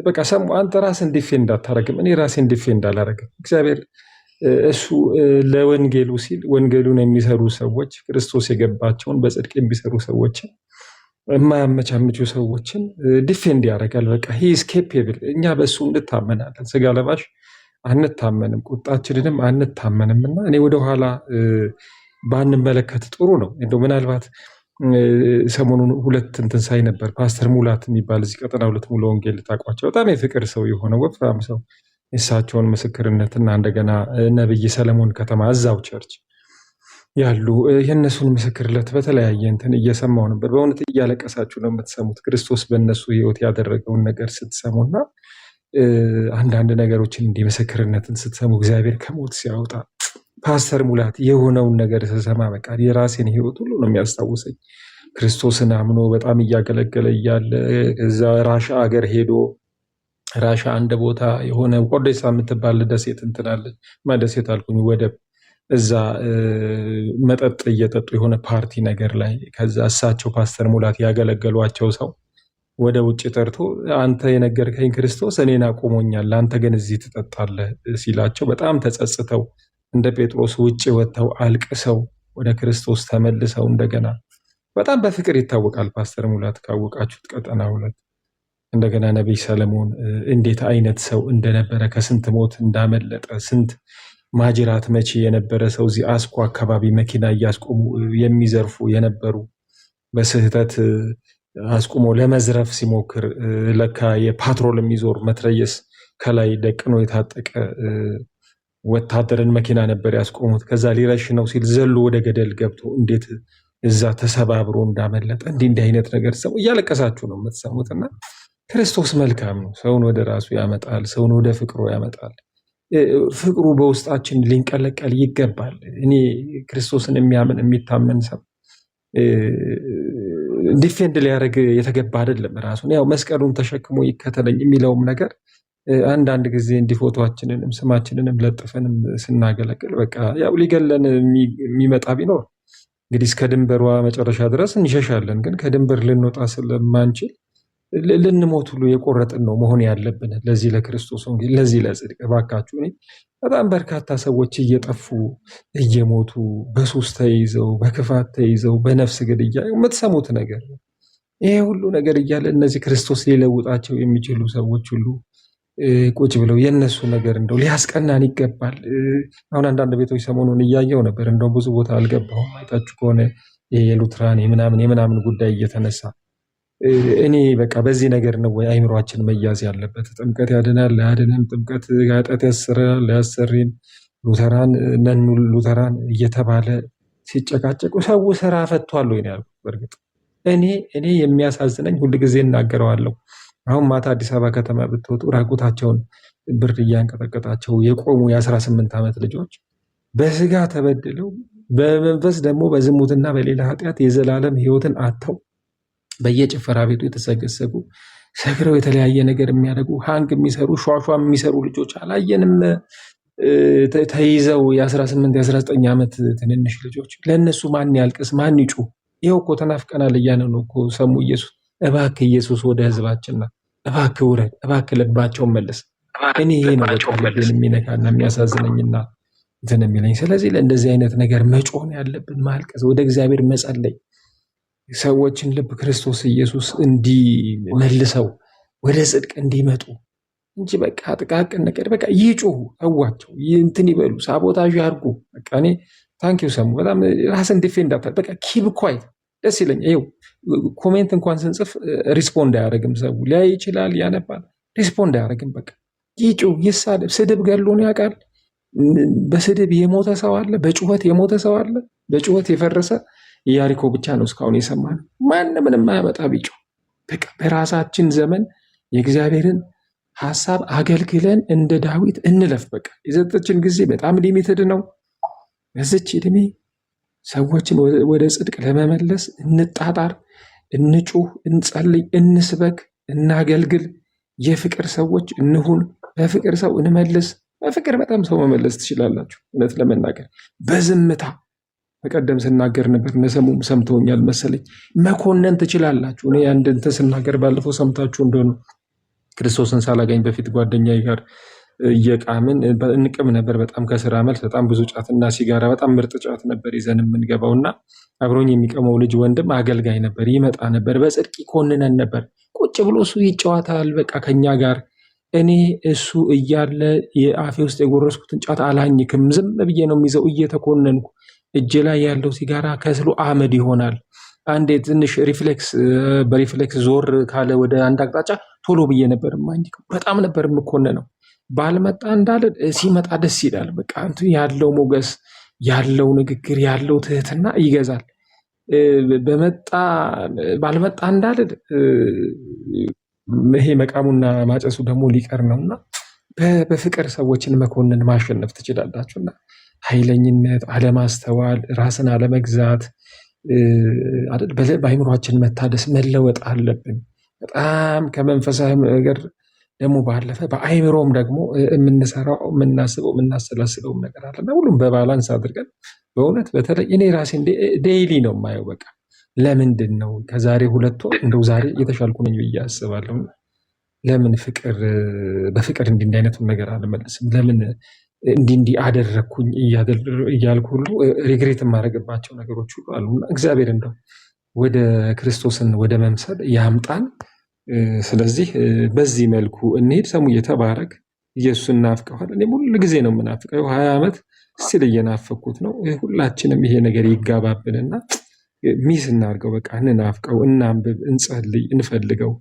H: በቃ ሰሙ አንተ ራስን ዲፌንድ እንዳታረግም እኔ ራሴን ዲፌንድ አላረግም። እግዚአብሔር እሱ ለወንጌሉ ሲል ወንጌሉን የሚሰሩ ሰዎች ክርስቶስ የገባቸውን በጽድቅ የሚሰሩ ሰዎችን የማያመቻምቹ ሰዎችን ዲፌንድ ያደርጋል። በቃ ሂ ኢዝ ኬፔብል። እኛ በእሱ እንታመናለን። ስጋ ለባሽ አንታመንም፣ ቁጣችንንም አንታመንም። እና እኔ ወደኋላ ባንመለከት ጥሩ ነው። እንደው ምናልባት ሰሞኑን ሁለት እንትን ሳይ ነበር። ፓስተር ሙላት የሚባል እዚህ ቀጠና ሁለት ሙሉ ወንጌል ታውቋቸው በጣም የፍቅር ሰው የሆነ ወፍራም ሰው የእሳቸውን ምስክርነትና እንደገና ነብይ ሰለሞን ከተማ እዛው ቸርች ያሉ የእነሱን ምስክርነት በተለያየ እንትን እየሰማው ነበር። በእውነት እያለቀሳችሁ ነው የምትሰሙት ክርስቶስ በእነሱ ህይወት ያደረገውን ነገር ስትሰሙና አንዳንድ ነገሮችን እንዲህ ምስክርነትን ስትሰሙ እግዚአብሔር ከሞት ሲያወጣ ፓስተር ሙላት የሆነውን ነገር ስሰማ በቃ የራሴን ህይወት ሁሉ ነው የሚያስታውሰኝ። ክርስቶስን አምኖ በጣም እያገለገለ እያለ እዛ ራሻ አገር ሄዶ ራሻ አንድ ቦታ የሆነ ቆዴሳ የምትባል ደሴት እንትናለች ደሴት አልኩኝ ወደብ እዛ መጠጥ እየጠጡ የሆነ ፓርቲ ነገር ላይ ከዛ እሳቸው ፓስተር ሙላት ያገለገሏቸው ሰው ወደ ውጭ ጠርቶ አንተ የነገርከኝ ክርስቶስ እኔን አቆሞኛል፣ አንተ ግን እዚህ ትጠጣለህ ሲላቸው በጣም ተጸጽተው እንደ ጴጥሮስ ውጭ ወጥተው አልቅሰው ወደ ክርስቶስ ተመልሰው እንደገና በጣም በፍቅር ይታወቃል ፓስተር ሙላት ካወቃችሁት ቀጠና ሁለት እንደገና ነቢይ ሰለሞን እንዴት አይነት ሰው እንደነበረ ከስንት ሞት እንዳመለጠ ስንት ማጅራት መቼ የነበረ ሰው እዚህ አስኮ አካባቢ መኪና እያስቆሙ የሚዘርፉ የነበሩ በስህተት አስቆሞ ለመዝረፍ ሲሞክር ለካ የፓትሮል የሚዞር መትረየስ ከላይ ደቅኖ የታጠቀ ወታደርን መኪና ነበር ያስቆሙት። ከዛ ሊረሽ ነው ሲል ዘሎ ወደ ገደል ገብቶ እንዴት እዛ ተሰባብሮ እንዳመለጠ እንዲህ አይነት ነገር ሰው እያለቀሳችሁ ነው የምትሰሙትና ክርስቶስ መልካም ነው። ሰውን ወደ ራሱ ያመጣል፣ ሰውን ወደ ፍቅሩ ያመጣል። ፍቅሩ በውስጣችን ሊንቀለቀል ይገባል። እኔ ክርስቶስን የሚያምን የሚታመን ሰው ዲፌንድ ሊያደርግ የተገባ አይደለም። ራሱን ያው መስቀሉን ተሸክሞ ይከተለኝ የሚለውም ነገር አንዳንድ ጊዜ እንዲህ ፎቶአችንንም ስማችንንም ለጥፈንም ስናገለግል በቃ ያው ሊገለን የሚመጣ ቢኖር እንግዲህ እስከ ድንበሯ መጨረሻ ድረስ እንሸሻለን። ግን ከድንበር ልንወጣ ስለማንችል ልንሞት ሁሉ የቆረጥን ነው መሆን ያለብን ለዚህ ለክርስቶስ ወንጌል ለዚህ ለጽድቅ። እባካችሁ እኔ በጣም በርካታ ሰዎች እየጠፉ እየሞቱ በሱስ ተይዘው በክፋት ተይዘው በነፍስ ግድያ የምትሰሙት ነገር ነው። ይሄ ሁሉ ነገር እያለ እነዚህ ክርስቶስ ሊለውጣቸው የሚችሉ ሰዎች ሁሉ ቁጭ ብለው የነሱ ነገር እንደው ሊያስቀናን ይገባል። አሁን አንዳንድ ቤቶች ሰሞኑን እያየው ነበር፣ እንደው ብዙ ቦታ አልገባሁም። አይታችሁ ከሆነ የሉትራን የምናምን ጉዳይ እየተነሳ እኔ በቃ በዚህ ነገር ነው ወይ አይምሯችን መያዝ ያለበት? ጥምቀት ያድናል አያድንም? ጥምቀት ኃጢአት ያሰራል አያሰሪም? ሉተራን እየተባለ ሲጨቃጨቁ ሰው ስራ ፈቷል ወይ ነው ያልኩት። በእርግጥ እኔ የሚያሳዝነኝ ሁልጊዜ እናገረዋለሁ። አሁን ማታ አዲስ አበባ ከተማ ብትወጡ ራቁታቸውን ብርድ እያንቀጠቀጣቸው የቆሙ የ18 ዓመት ልጆች በስጋ ተበድለው በመንፈስ ደግሞ በዝሙትና በሌላ ኃጢአት የዘላለም ሕይወትን አጥተው በየጭፈራ ቤቱ የተሰገሰጉ ሰክረው የተለያየ ነገር የሚያደርጉ ሃንግ የሚሰሩ ሿሿም የሚሰሩ ልጆች አላየንም? ተይዘው የ18 የ19 ዓመት ትንንሽ ልጆች። ለእነሱ ማን ያልቅስ? ማን ይጩ? ይኸው እኮ ተናፍቀናል እያለ ነው እኮ ሰሙ ኢየሱስ። እባክህ ኢየሱስ ወደ ህዝባችንና እባክህ ውረድ፣ እባክህ ልባቸውን መልስ። እኔ ይሄ ነው በቃ ልቤን የሚነካና የሚያሳዝነኝና እንትን የሚለኝ። ስለዚህ ለእንደዚህ አይነት ነገር መጮህ ያለብን፣ ማልቀስ፣ ወደ እግዚአብሔር መጸለይ፣ ሰዎችን ልብ ክርስቶስ ኢየሱስ እንዲመልሰው ወደ ጽድቅ እንዲመጡ እንጂ በቃ ጥቃቅን ነገር በቃ ይጩሁ፣ ተዋቸው፣ እንትን ይበሉ፣ ሳቦታዥ ያርጉ። በቃ እኔ ታንኪዩ ሰሙ በጣም ራስን ዲፌንድ አታል። በቃ ኪብ ኳይት ደስ ይለኝ። ይኸው ኮሜንት እንኳን ስንጽፍ ሪስፖንድ አያደርግም ሰው። ሊያይ ይችላል ያነባል፣ ሪስፖንድ አያደርግም። በቃ ይጩህ፣ ይሳደብ። ስድብ ገሎን ያውቃል። በስድብ የሞተ ሰው አለ፣ በጩኸት የሞተ ሰው አለ። በጩኸት የፈረሰ ኢያሪኮ ብቻ ነው እስካሁን የሰማነው። ማንም ምንም አያመጣ ቢጮህ። በቃ በራሳችን ዘመን የእግዚአብሔርን ሀሳብ አገልግለን እንደ ዳዊት እንለፍ። በቃ የሰጠችን ጊዜ በጣም ሊሚትድ ነው። በዚች ዕድሜ ሰዎችን ወደ ጽድቅ ለመመለስ እንጣጣር፣ እንጩህ፣ እንጸልይ፣ እንስበክ፣ እናገልግል። የፍቅር ሰዎች እንሁን። በፍቅር ሰው እንመልስ። በፍቅር በጣም ሰው መመለስ ትችላላችሁ። እውነት ለመናገር በዝምታ በቀደም ስናገር ነበር። እነሰሙም ሰምተውኛል መሰለኝ። መኮነን ትችላላችሁ። እኔ አንድ እንትን ስናገር ባለፈው ሰምታችሁ እንደሆነ ክርስቶስን ሳላገኝ በፊት ጓደኛዬ ጋር እየቃምን እንቅም ነበር። በጣም ከስራ መልስ በጣም ብዙ ጫትና ሲጋራ፣ በጣም ምርጥ ጫት ነበር ይዘን የምንገባው እና አብሮኝ የሚቀመው ልጅ ወንድም አገልጋይ ነበር። ይመጣ ነበር፣ በጽድቅ ይኮንነን ነበር። ቁጭ ብሎ እሱ ይጫወታል በቃ ከኛ ጋር። እኔ እሱ እያለ የአፌ ውስጥ የጎረስኩትን ጫት አላኝክም፣ ዝም ብዬ ነው የሚይዘው እየተኮነንኩ። እጅ ላይ ያለው ሲጋራ ከስሎ አመድ ይሆናል። አንዴ ትንሽ በሪፍሌክስ ዞር ካለ ወደ አንድ አቅጣጫ ቶሎ ብዬ ነበር የማኝከው። በጣም ነበር የምኮነነው። ባልመጣ እንዳለ ሲመጣ ደስ ይላል። በቃ ያለው ሞገስ፣ ያለው ንግግር፣ ያለው ትህትና ይገዛል። ባልመጣ እንዳለ ይሄ መቃሙና ማጨሱ ደግሞ ሊቀር ነውና በፍቅር ሰዎችን መኮንን ማሸነፍ ትችላላችሁና ኃይለኝነት፣ አለማስተዋል፣ ራስን አለመግዛት በአይምሯችን መታደስ መለወጥ አለብን። በጣም ከመንፈሳዊ ነገር ደግሞ ባለፈ በአይምሮም ደግሞ የምንሰራው የምናስበው የምናሰላስለውም ነገር አለና ሁሉም በባላንስ አድርገን በእውነት በተለይ እኔ ራሴን ዴይሊ ነው የማየው። በቃ ለምንድን ነው ከዛሬ 2 ወር እንደው ዛሬ የተሻልኩ ነኝ ብዬ አስባለሁ። ለምን በፍቅር እንዲህ አይነቱን ነገር አልመልስም? ለምን እንዲህ አደረግኩኝ እያልኩ ሁሉ ሪግሬት የማደርግባቸው ነገሮች ሁሉ አሉና እግዚአብሔር እንደው ወደ ክርስቶስን ወደ መምሰል ያምጣን። ስለዚህ በዚህ መልኩ እንሄድ። ሰሙ እየተባረክ ኢየሱስ እናፍቀዋል። እኔም ሁሉ ጊዜ ነው የምናፍቀው። 20 ዓመት ስቲል እየናፈኩት ነው። ሁላችንም ይሄ ነገር ይጋባብንና ሚስ እናድርገው። በቃ እንናፍቀው፣ እናንብብ፣ እንጸልይ፣ እንፈልገው፣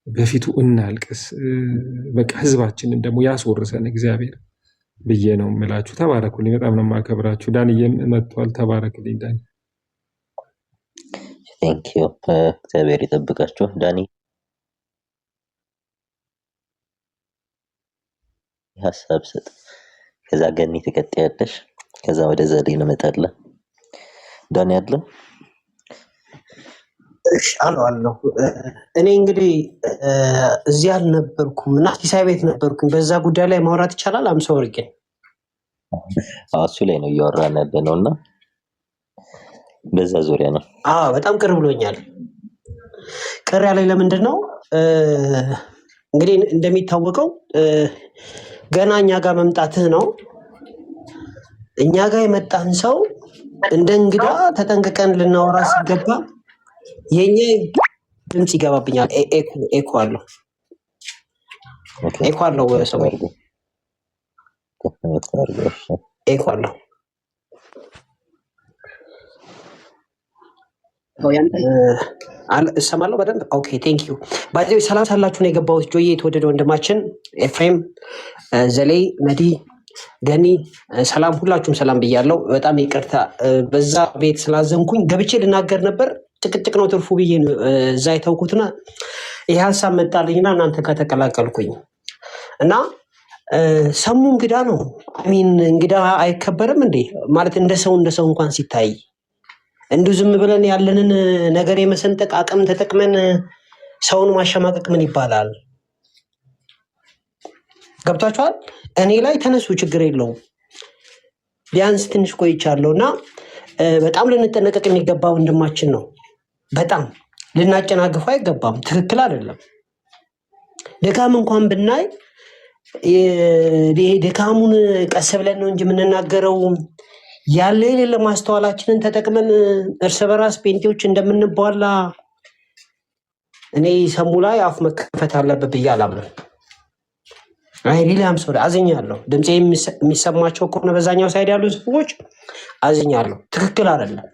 H: በፊቱ እናልቅስ። በቃ ህዝባችንን ደግሞ ያስወርሰን እግዚአብሔር ብዬ ነው የምላችሁ። ተባረኩልኝ። በጣም ነው የማከብራችሁ። ዳንዬም መጥቷል። ተባረክልኝ ዳኒ።
A: ቴንኪዩ። እግዚአብሔር ይጠብቃችሁ ዳኒ። ሀሳብ ስጥ፣ ከዛ ገኒ ትቀጥያለሽ፣ ከዛ ወደ ዘዴ እንመጣለን። ዳኒ አለ?
I: እሺ አለሁ። እኔ እንግዲህ እዚህ አልነበርኩም እና ሲሳይ ቤት ነበርኩኝ። በዛ ጉዳይ ላይ ማውራት ይቻላል? አምሶሪ ግን
A: እሱ ላይ ነው እያወራን ያለ ነው እና በዛ ዙሪያ ነው።
I: በጣም ቅር ብሎኛል። ቅር ያለኝ ለምንድን ነው? እንግዲህ እንደሚታወቀው ገና እኛ ጋር መምጣትህ ነው። እኛ ጋር የመጣን ሰው እንደ እንግዳ ተጠንቅቀን ልናወራ ሲገባ የኛ ድምፅ ይገባብኛል። ኤኮ አለው ኤኮ አለው ሰው ኤኮ አለው። እሰማለሁ በደንብ ኦኬ ቴንክ ዩ ባይዘ ሰላም ሳላችሁ ነው የገባሁት። ጆዬ የተወደደ ወንድማችን ኤፍሬም፣ ዘሌ፣ መዲ፣ ገኒ ሰላም፣ ሁላችሁም ሰላም ብያለሁ። በጣም ይቅርታ በዛ ቤት ስላዘንኩኝ ገብቼ ልናገር ነበር። ጭቅጭቅ ነው ትርፉ ብዬ እዛ የተውኩትና ይህ ሀሳብ መጣልኝና እናንተ ከተቀላቀልኩኝ እና ሰሙ እንግዳ ነው። አሚን እንግዳ አይከበርም እንዴ? ማለት እንደ ሰው እንኳን ሲታይ እንዲሁ ዝም ብለን ያለንን ነገር የመሰንጠቅ አቅም ተጠቅመን ሰውን ማሸማቀቅ ምን ይባላል? ገብቷችኋል? እኔ ላይ ተነሱ፣ ችግር የለውም። ቢያንስ ትንሽ ቆይቻለሁ እና በጣም ልንጠነቀቅ የሚገባ ወንድማችን ነው። በጣም ልናጨናግፉ አይገባም። ትክክል አይደለም። ድካም እንኳን ብናይ ድካሙን ቀስ ብለን ነው እንጂ የምንናገረው ያለ የሌለ ማስተዋላችንን ተጠቅመን እርስ በራስ ጴንጤዎች እንደምንባላ እኔ ሰሙ ላይ አፍ መከፈት አለበት ብዬ አላምንም። አይ ሪሊ አም ሶሪ አዝኛለሁ። ድምፄ የሚሰማቸው ከሆነ በዛኛው ሳይድ ያሉ ሰዎች አዝኛለሁ። ትክክል አይደለም።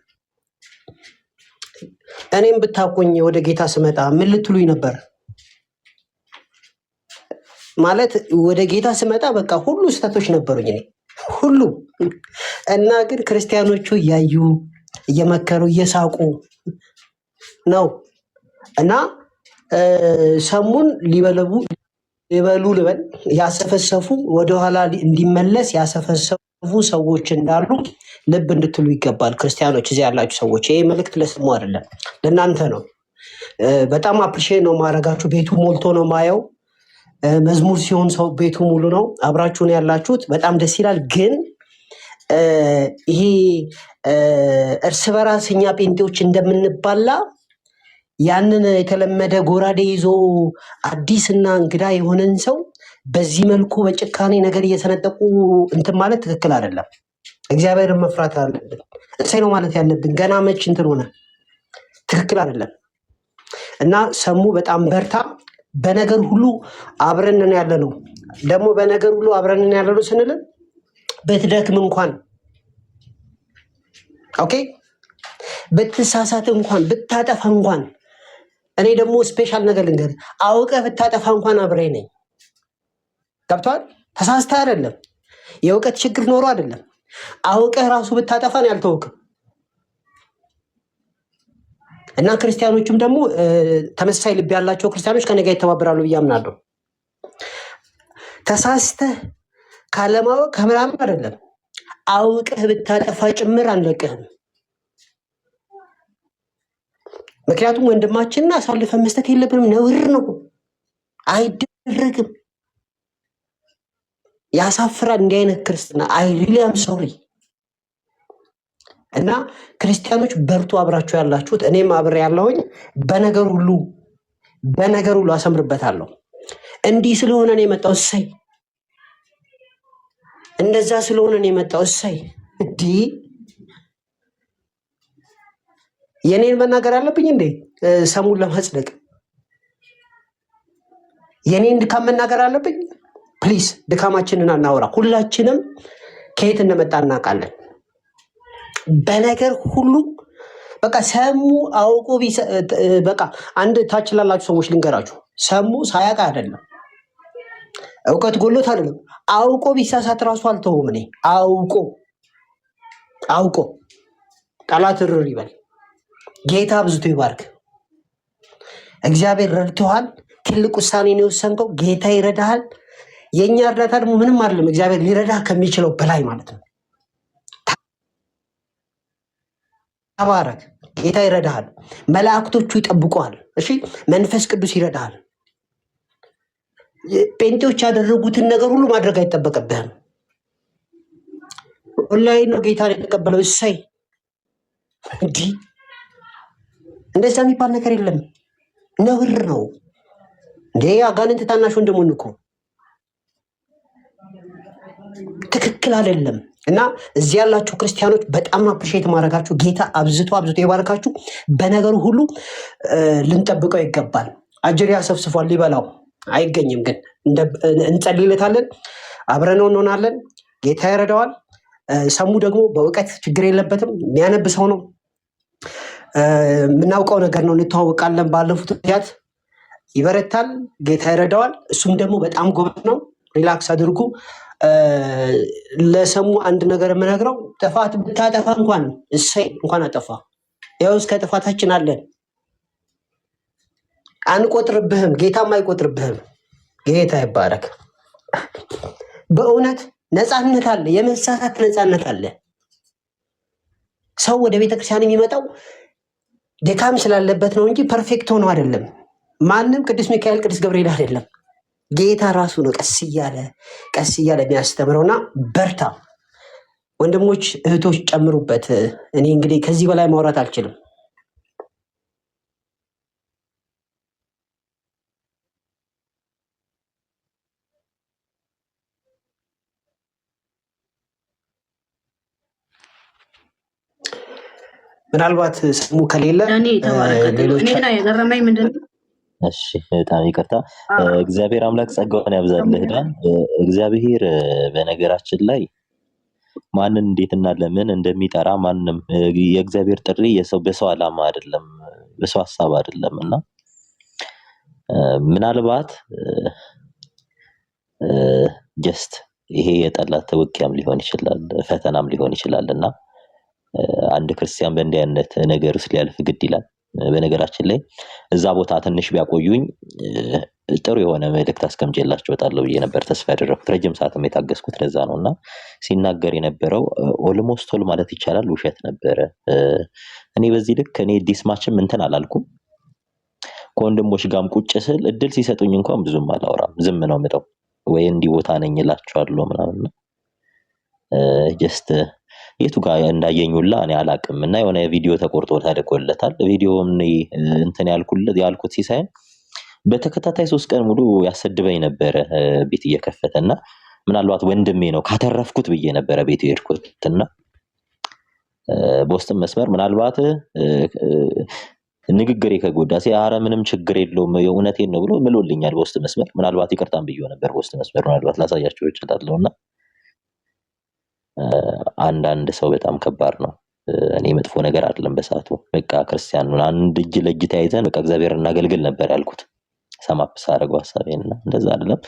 I: እኔም ብታቆኝ ወደ ጌታ ስመጣ ምን ልትሉኝ ነበር? ማለት ወደ ጌታ ስመጣ በቃ ሁሉ ስህተቶች ነበሩኝ እኔ ሁሉ እና ግን ክርስቲያኖቹ እያዩ እየመከሩ እየሳቁ ነው እና ሰሙን ሊበሉ ልበል ያሰፈሰፉ ወደኋላ እንዲመለስ ያሰፈሰፉ ሰዎች እንዳሉ ልብ እንድትሉ ይገባል። ክርስቲያኖች እዚህ ያላችሁ ሰዎች ይሄ መልእክት ለስሙ አይደለም ለእናንተ ነው። በጣም አፕሪሼት ነው ማድረጋችሁ። ቤቱ ሞልቶ ነው ማየው። መዝሙር ሲሆን ሰው ቤቱ ሙሉ ነው። አብራችሁን ያላችሁት በጣም ደስ ይላል። ግን ይሄ እርስ በራስ እኛ ጴንጤዎች እንደምንባላ ያንን የተለመደ ጎራዴ ይዞ አዲስና እንግዳ የሆነን ሰው በዚህ መልኩ በጭካኔ ነገር እየሰነጠቁ እንትን ማለት ትክክል አይደለም። እግዚአብሔርን መፍራት አለብን። እሰይ ነው ማለት ያለብን። ገና መች እንትን ሆነ። ትክክል አይደለም እና ሰሙ በጣም በርታ። በነገር ሁሉ አብረንን ያለ ነው። ደግሞ በነገር ሁሉ አብረንን ያለ ነው ስንል ብትደክም እንኳን ኦኬ፣ ብትሳሳት እንኳን ብታጠፋ እንኳን እኔ ደግሞ ስፔሻል ነገር ልንገር፣ አውቀህ ብታጠፋ እንኳን አብሬ ነኝ። ገብቷል? ተሳስተ አይደለም፣ የእውቀት ችግር ኖሮ አይደለም። አውቀህ ራሱ ብታጠፋን ያልተውክም እና ክርስቲያኖችም ደግሞ ተመሳሳይ ልብ ያላቸው ክርስቲያኖች ከኔ ጋር ይተባበራሉ ብዬ አምናለሁ። ተሳስተህ ካለማወቅ ከምናምን አይደለም፣ አውቀህ ብታጠፋ ጭምር አንለቅህም። ምክንያቱም ወንድማችንን አሳልፈን መስጠት የለብንም። ነውር ነው፣ አይደረግም፣ ያሳፍራል። እንዲህ አይነት ክርስትና አይ ሪሊ አም ሶሪ። እና ክርስቲያኖች በርቱ፣ አብራችሁ ያላችሁት እኔም አብሬ ያለሁኝ። በነገር ሁሉ አሰምርበታለሁ። እንዲህ ስለሆነ ነው የመጣው እሰይ፣ እንደዛ ስለሆነ ነው የመጣው እሰይ። እንዲህ የኔን መናገር አለብኝ እንዴ? ሰሙን ለማጽደቅ የኔን ድካም መናገር አለብኝ? ፕሊዝ ድካማችንን አናወራ። ሁላችንም ከየት እንደመጣ እናውቃለን። በነገር ሁሉ በቃ ሰሙ አውቆ በቃ አንድ ታች ላላችሁ ሰዎች ልንገራችሁ፣ ሰሙ ሳያውቅ አይደለም፣ እውቀት ጎሎት አይደለም። አውቆ ቢሳሳት ራሱ አልተውም። እኔ አውቆ ጠላት እርር ይበል። ጌታ ብዙቶ ይባርክ። እግዚአብሔር ረድቶሃል። ትልቅ ውሳኔ ነው የወሰንከው። ጌታ ይረዳሃል። የእኛ እርዳታ ደግሞ ምንም አይደለም፣ እግዚአብሔር ሊረዳ ከሚችለው በላይ ማለት ነው። ተባረክ። ጌታ ይረዳሃል። መላእክቶቹ ይጠብቁሃል። እሺ፣ መንፈስ ቅዱስ ይረዳሃል። ጴንጤዎች ያደረጉትን ነገር ሁሉ ማድረግ አይጠበቅብህም። ኦንላይን ነው ጌታን የተቀበለው። እሰይ። እንዲህ እንደዛ የሚባል ነገር የለም። ነውር ነው። እንዴ አጋንንት ታናሽ ወንድሙን እኮ ትክክል አይደለም። እና እዚህ ያላችሁ ክርስቲያኖች በጣም አፕሪሼት ማድረጋችሁ ጌታ አብዝቶ ይባርካችሁ። በነገሩ ሁሉ ልንጠብቀው ይገባል። አጅር ያሰፍስፏል ሊበላው አይገኝም፣ ግን እንጸልይለታለን፣ አብረነው እንሆናለን። ጌታ ይረዳዋል። ሰሙ ደግሞ በእውቀት ችግር የለበትም፣ የሚያነብ ሰው ነው። የምናውቀው ነገር ነው፣ እንተዋወቃለን። ባለፉት ጊዜያት ይበረታል፣ ጌታ ይረዳዋል። እሱም ደግሞ በጣም ጎበዝ ነው። ሪላክስ አድርጉ። ለሰሙ አንድ ነገር የምነግረው ጥፋት ብታጠፋ እንኳን እሰይ እንኳን አጠፋ፣ ያው እስከ ጥፋታችን አለን፣ አንቆጥርብህም፣ ጌታም አይቆጥርብህም። ጌታ ይባረክ። በእውነት ነፃነት አለ፣ የመሳሳት ነፃነት አለ። ሰው ወደ ቤተክርስቲያን የሚመጣው ድካም ስላለበት ነው እንጂ ፐርፌክት ሆኖ አይደለም። ማንም ቅዱስ ሚካኤል ቅዱስ ገብርኤል አይደለም። ጌታ ራሱ ነው ቀስ እያለ የሚያስተምረውና በርታ ወንድሞች እህቶች ጨምሩበት። እኔ እንግዲህ ከዚህ በላይ ማውራት አልችልም። ምናልባት ስሙ ከሌለ ሌሎች
F: እኔ ላይ የገረመኝ ምንድን ነው?
A: እሺ በጣም ይቅርታ። እግዚአብሔር አምላክ ጸጋውን ያብዛልህ ዳን። እግዚአብሔር በነገራችን ላይ ማንን እንዴትና ለምን እንደሚጠራ ማንም የእግዚአብሔር ጥሪ በሰው ዓላማ አይደለም፣ በሰው ሐሳብ አይደለም እና ምናልባት ጀስት ይሄ የጠላት ውጊያም ሊሆን ይችላል፣ ፈተናም ሊሆን ይችላል እና አንድ ክርስቲያን በእንዲህ አይነት ነገር ውስጥ ሊያልፍ ግድ ይላል። በነገራችን ላይ እዛ ቦታ ትንሽ ቢያቆዩኝ ጥሩ የሆነ መልእክት አስቀምጬላቸው እወጣለሁ ብዬ ነበር ተስፋ ያደረኩት። ረጅም ሰዓትም የታገስኩት ለዛ ነውና ሲናገር የነበረው ኦልሞስት ኦል ማለት ይቻላል ውሸት ነበረ። እኔ በዚህ ልክ እኔ ዲስማችም እንትን አላልኩም። ከወንድሞች ጋርም ቁጭ ስል እድል ሲሰጡኝ እንኳን ብዙም አላወራም፣ ዝም ነው የምለው ወይ እንዲህ ቦታ ነኝ እላቸዋለሁ ምናምን። ጀስት የቱ ጋር እንዳየኙላ እኔ አላቅም እና የሆነ ቪዲዮ ተቆርጦ ተደቆለታል። ቪዲዮውን እንትን ያልኩት ሲሳይ በተከታታይ 3 ቀን ሙሉ ያሰድበኝ ነበረ ቤት እየከፈተና ምናልባት ወንድሜ ነው ካተረፍኩት ብዬ ነበረ ቤት የሄድኩትና በውስጥ መስመር ምናልባት ንግግሬ ከጎዳ ሲያረ ምንም ችግር የለውም የእውነቴን ነው ብሎ ምሎልኛል በውስጥ መስመር። ምናልባት ይቅርታም ብዬው ነበር በውስጥ መስመር፣ ምናልባት ላሳያችሁ እችላለሁና አንዳንድ ሰው በጣም ከባድ ነው። እኔ መጥፎ ነገር አይደለም በሰዓቱ በቃ ክርስቲያን አንድ እጅ ለእጅ ተያይዘን በቃ እግዚአብሔር እናገልግል ነበር ያልኩት። ሰማፕ ሳረገው ሐሳቤና እንደዛ አይደለም።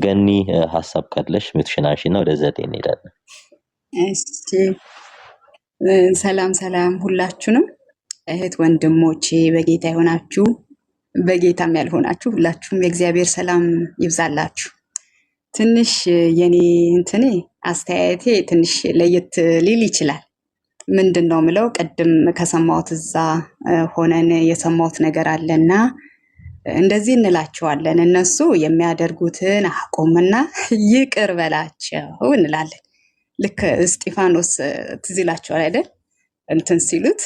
A: ገኒ ሐሳብ ካለሽ ምትሽናሽና ወደ ዘዴ እንሄዳለን።
J: እሺ ሰላም ሁላችሁንም እህት ወንድሞቼ በጌታ ይሆናችሁ በጌታም ያልሆናችሁ ሁላችሁም የእግዚአብሔር ሰላም ይብዛላችሁ። ትንሽ የኔ እንትኔ አስተያየቴ ትንሽ ለየት ሊል ይችላል። ምንድነው ምለው ቀድም ከሰማሁት እዛ ሆነን የሰማሁት ነገር አለና እንደዚህ እንላቸዋለን፣ እነሱ የሚያደርጉትን አቆምና ይቅር በላቸው እንላለን። ልክ እስጢፋኖስ ትዝ ይላችኋል አይደል? እንትን ሲሉት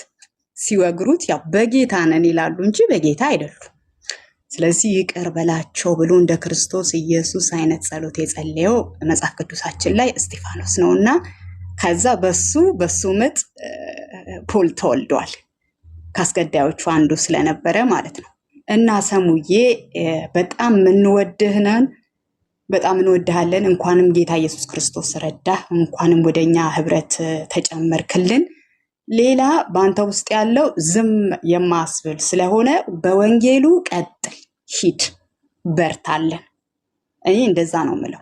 J: ሲወግሩት ያው በጌታ ነን ይላሉ እንጂ በጌታ አይደሉም። ስለዚህ ይቅር በላቸው ብሎ እንደ ክርስቶስ ኢየሱስ አይነት ጸሎት የጸለየው መጽሐፍ ቅዱሳችን ላይ እስጢፋኖስ ነውና ከዛ በሱ ምጥ ፖል ተወልዷል፣ ካስገዳዮቹ አንዱ ስለነበረ ማለት ነው። እና ሰሙዬ በጣም እንወድህነን፣ በጣም እንወድሃለን። እንኳንም ጌታ ኢየሱስ ክርስቶስ ረዳህ፣ እንኳንም ወደኛ ህብረት ተጨመርክልን። ሌላ በአንተ ውስጥ ያለው ዝም የማስብል ስለሆነ በወንጌሉ ቀጥል፣ ሂድ፣ በርታለን። እኔ እንደዛ ነው ምለው፣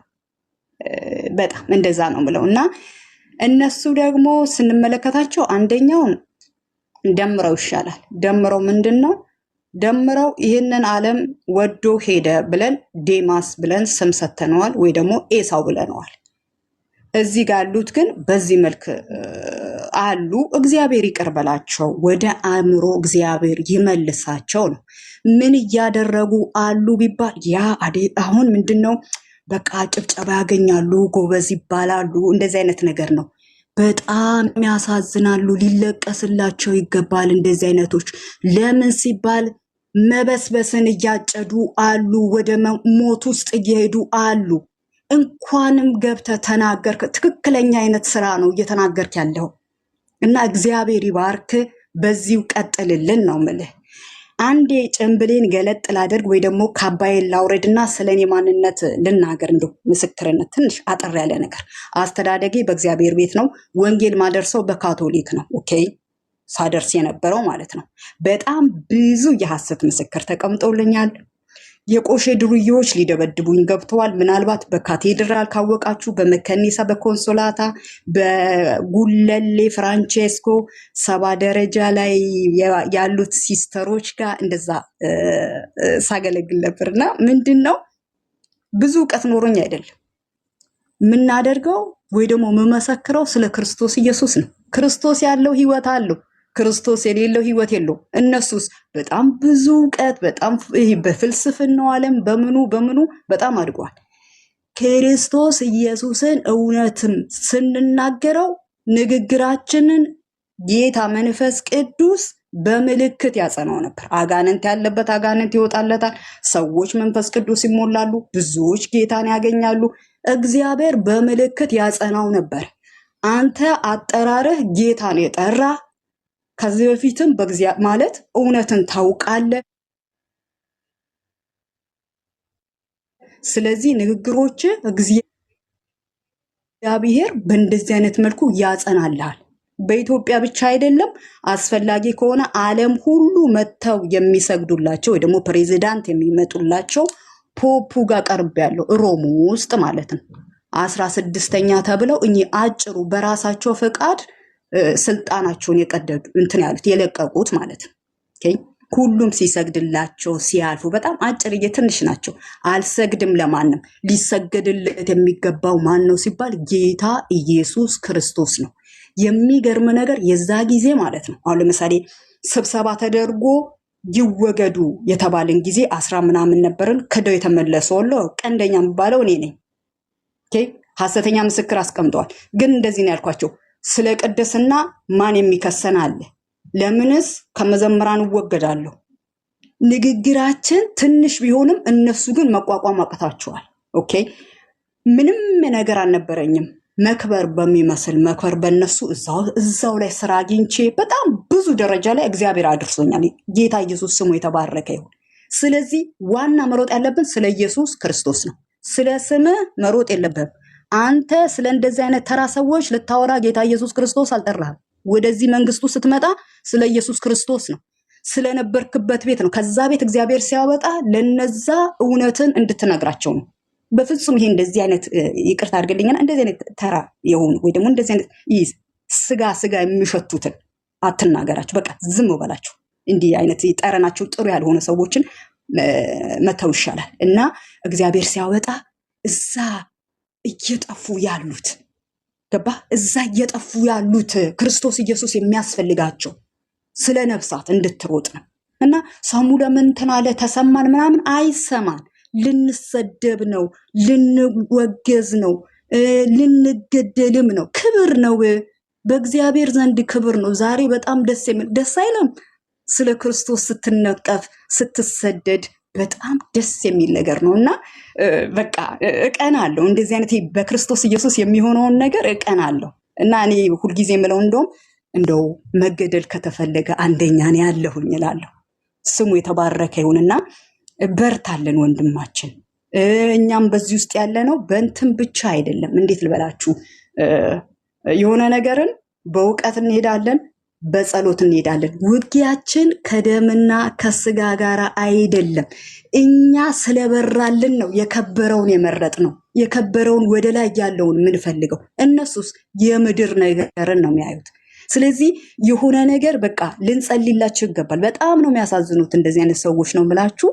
J: በጣም እንደዛ ነው ምለው። እና እነሱ ደግሞ ስንመለከታቸው አንደኛውን ደምረው ይሻላል። ደምረው ምንድን ነው ደምረው ይህንን ዓለም ወዶ ሄደ ብለን ዴማስ ብለን ስም ሰተነዋል፣ ወይ ደግሞ ኤሳው ብለነዋል። እዚህ ጋር ያሉት ግን በዚህ መልክ አሉ። እግዚአብሔር ይቅር በላቸው፣ ወደ አእምሮ እግዚአብሔር ይመልሳቸው ነው። ምን እያደረጉ አሉ ቢባል ያ አሁን ምንድነው በቃ ጭብጨባ ያገኛሉ፣ ጎበዝ ይባላሉ። እንደዚህ አይነት ነገር ነው። በጣም ያሳዝናሉ። ሊለቀስላቸው ይገባል እንደዚህ አይነቶች። ለምን ሲባል መበስበስን እያጨዱ አሉ፣ ወደ ሞት ውስጥ እየሄዱ አሉ። እንኳንም ገብተህ ተናገርክ። ትክክለኛ አይነት ስራ ነው እየተናገርክ ያለው እና እግዚአብሔር ይባርክ። በዚሁ ቀጥልልን ነው ምልህ። አንዴ ጭንብሌን ገለጥ ላደርግ ወይ ደግሞ ካባዬን ላውረድና ስለኔ ማንነት ልናገር። እንደው ምስክርነት ትንሽ አጠር ያለ ነገር። አስተዳደጌ በእግዚአብሔር ቤት ነው። ወንጌል ማደርሰው በካቶሊክ ነው። ኦኬ ሳደርስ የነበረው ማለት ነው። በጣም ብዙ የሐሰት ምስክር ተቀምጠውልኛል። የቆሼ ድሩዬዎች ሊደበድቡኝ ገብተዋል። ምናልባት በካቴድራል ካወቃችሁ፣ በመከኒሳ፣ በኮንሶላታ፣ በጉለሌ ፍራንቼስኮ 70 ደረጃ ላይ ያሉት ሲስተሮች ጋር እንደዛ ሳገለግል ነበርና ምንድነው ብዙ እውቀት ኖሮኝ አይደለም የምናደርገው ወይ ደግሞ የምመሰክረው ስለ ክርስቶስ ኢየሱስ ነው። ክርስቶስ ያለው ህይወት አለው፣ ክርስቶስ የሌለው ህይወት የለው። እነሱስ በጣም ብዙ እውቀት በጣም በፍልስፍናው ዓለም በምኑ በጣም አድጓል። ክርስቶስ ኢየሱስን እውነትም ስንናገረው ንግግራችንን ጌታ መንፈስ ቅዱስ በምልክት ያጸናው ነበር። አጋንንት ያለበት አጋንንት ይወጣለታል። ሰዎች መንፈስ ቅዱስ ይሞላሉ። ብዙዎች ጌታን ያገኛሉ። እግዚአብሔር በምልክት ያጸናው ነበር። አንተ አጠራርህ ጌታን የጠራ ከዚህ በፊትም ማለት እውነትን ታውቃለህ። ስለዚህ ንግግሮች እግዚአብሔር በእንደዚህ አይነት መልኩ ያጸናልሃል። በኢትዮጵያ ብቻ አይደለም፣ አስፈላጊ ከሆነ ዓለም ሁሉ መጥተው የሚሰግዱላቸው ወይ ደግሞ ፕሬዚዳንት የሚመጡላቸው ፖፑ ጋር ቀርብ ያለው ሮም ውስጥ ማለት ነው 16ኛ ተብለው እኚህ አጭሩ በራሳቸው ፈቃድ ስልጣናቸውን የቀደዱ እንትን ያሉት የለቀቁት ማለት ነው። ኦኬ ሁሉም ሲሰግድላቸው ሲያልፉ በጣም አጭርዬ ትንሽ ናቸው። አልሰግድም ለማንም። ሊሰገድለት የሚገባው ማን ነው ሲባል ጌታ ኢየሱስ ክርስቶስ ነው። የሚገርም ነገር የዛ ጊዜ ማለት ነው። አሁን ለምሳሌ ስብሰባ ተደርጎ ይወገዱ የተባለን ጊዜ 10 ምናምን ነበርን። ከደው የተመለሰው ቀንደኛ የሚባለው እኔ ነኝ። ኦኬ ሐሰተኛ ምስክር አስቀምጠዋል። ግን እንደዚህ ነው ያልኳቸው፣ ስለ ቅድስና ማን የሚከሰን አለ? ለምንስ ከመዘምራን እወገዳለሁ? ንግግራችን ትንሽ ቢሆንም እነሱ ግን መቋቋም አቅታቸዋል። ኦኬ ምንም ነገር አልነበረኝም። መክበር በሚመስል መክበር በእነሱ እዛው ላይ ስራ አግኝቼ በጣም ብዙ ደረጃ ላይ እግዚአብሔር አድርሶኛል። ጌታ ኢየሱስ ስሙ የተባረከ ይሁን። ስለዚህ ዋና መሮጥ ያለብን ስለ ኢየሱስ ክርስቶስ ነው። ስለ ስምህ መሮጥ የለብህም። አንተ ስለ እንደዚህ አይነት ተራ ሰዎች ልታወራ ጌታ ኢየሱስ ክርስቶስ አልጠራህም። ወደዚህ መንግስቱ ስትመጣ ስለ ኢየሱስ ክርስቶስ ነው። ስለነበርክበት ቤት ነው። ከዛ ቤት እግዚአብሔር ሲያወጣ ለነዛ እውነትን እንድትነግራቸው ነው። በፍጹም ይሄ እንደዚህ አይነት ይቅርታ አድርግልኝና እንደዚህ አይነት ተራ የሆኑ ወይ ደግሞ እንደዚህ አይነት ስጋ የሚሸቱትን አትናገራቸው። በቃ ዝም በላቸው። እንዲህ አይነት ጠረናቸው ጥሩ ያልሆነ ሰዎችን መተው ይሻላል። እና እግዚአብሔር ሲያወጣ እዛ እየጠፉ ያሉት ገባ? እዛ እየጠፉ ያሉት ክርስቶስ ኢየሱስ የሚያስፈልጋቸው ስለ ነፍሳት እንድትሮጥ ነው። እና ሰሙ ለምን ተናለ ተሰማን ምናምን አይሰማን። ልንሰደብ ነው፣ ልንወገዝ ነው፣ ልንገደልም ነው። ክብር ነው፣ በእግዚአብሔር ዘንድ ክብር ነው። ዛሬ በጣም ደስ አይልም? ስለ ክርስቶስ ስትነቀፍ ስትሰደድ በጣም ደስ የሚል ነገር ነው። እና በቃ እቀናለሁ እንደዚህ አይነት በክርስቶስ ኢየሱስ የሚሆነውን ነገር እቀናለሁ። እና እኔ ሁልጊዜ የምለው እንደው መገደል ከተፈለገ አንደኛ እኔ ያለሁኝ እላለሁ። ስሙ የተባረከ ይሁንና በርታለን ወንድማችን። እኛም በዚህ ውስጥ ያለ ነው። በእንትን ብቻ አይደለም። እንዴት ልበላችሁ፣ የሆነ ነገርን በእውቀት እንሄዳለን፣ በጸሎት እንሄዳለን። ውጊያችን ከደምና ከስጋ ጋር አይደለም። እኛ ስለበራልን ነው የከበረውን የመረጥ ነው። የከበረውን ወደ ላይ ያለውን የምንፈልገው። እነሱስ የምድር ነገርን ነው የሚያዩት። ስለዚህ የሆነ ነገር በቃ ልንጸልላቸው ይገባል። በጣም ነው የሚያሳዝኑት እንደዚህ አይነት ሰዎች ነው የምላችሁ።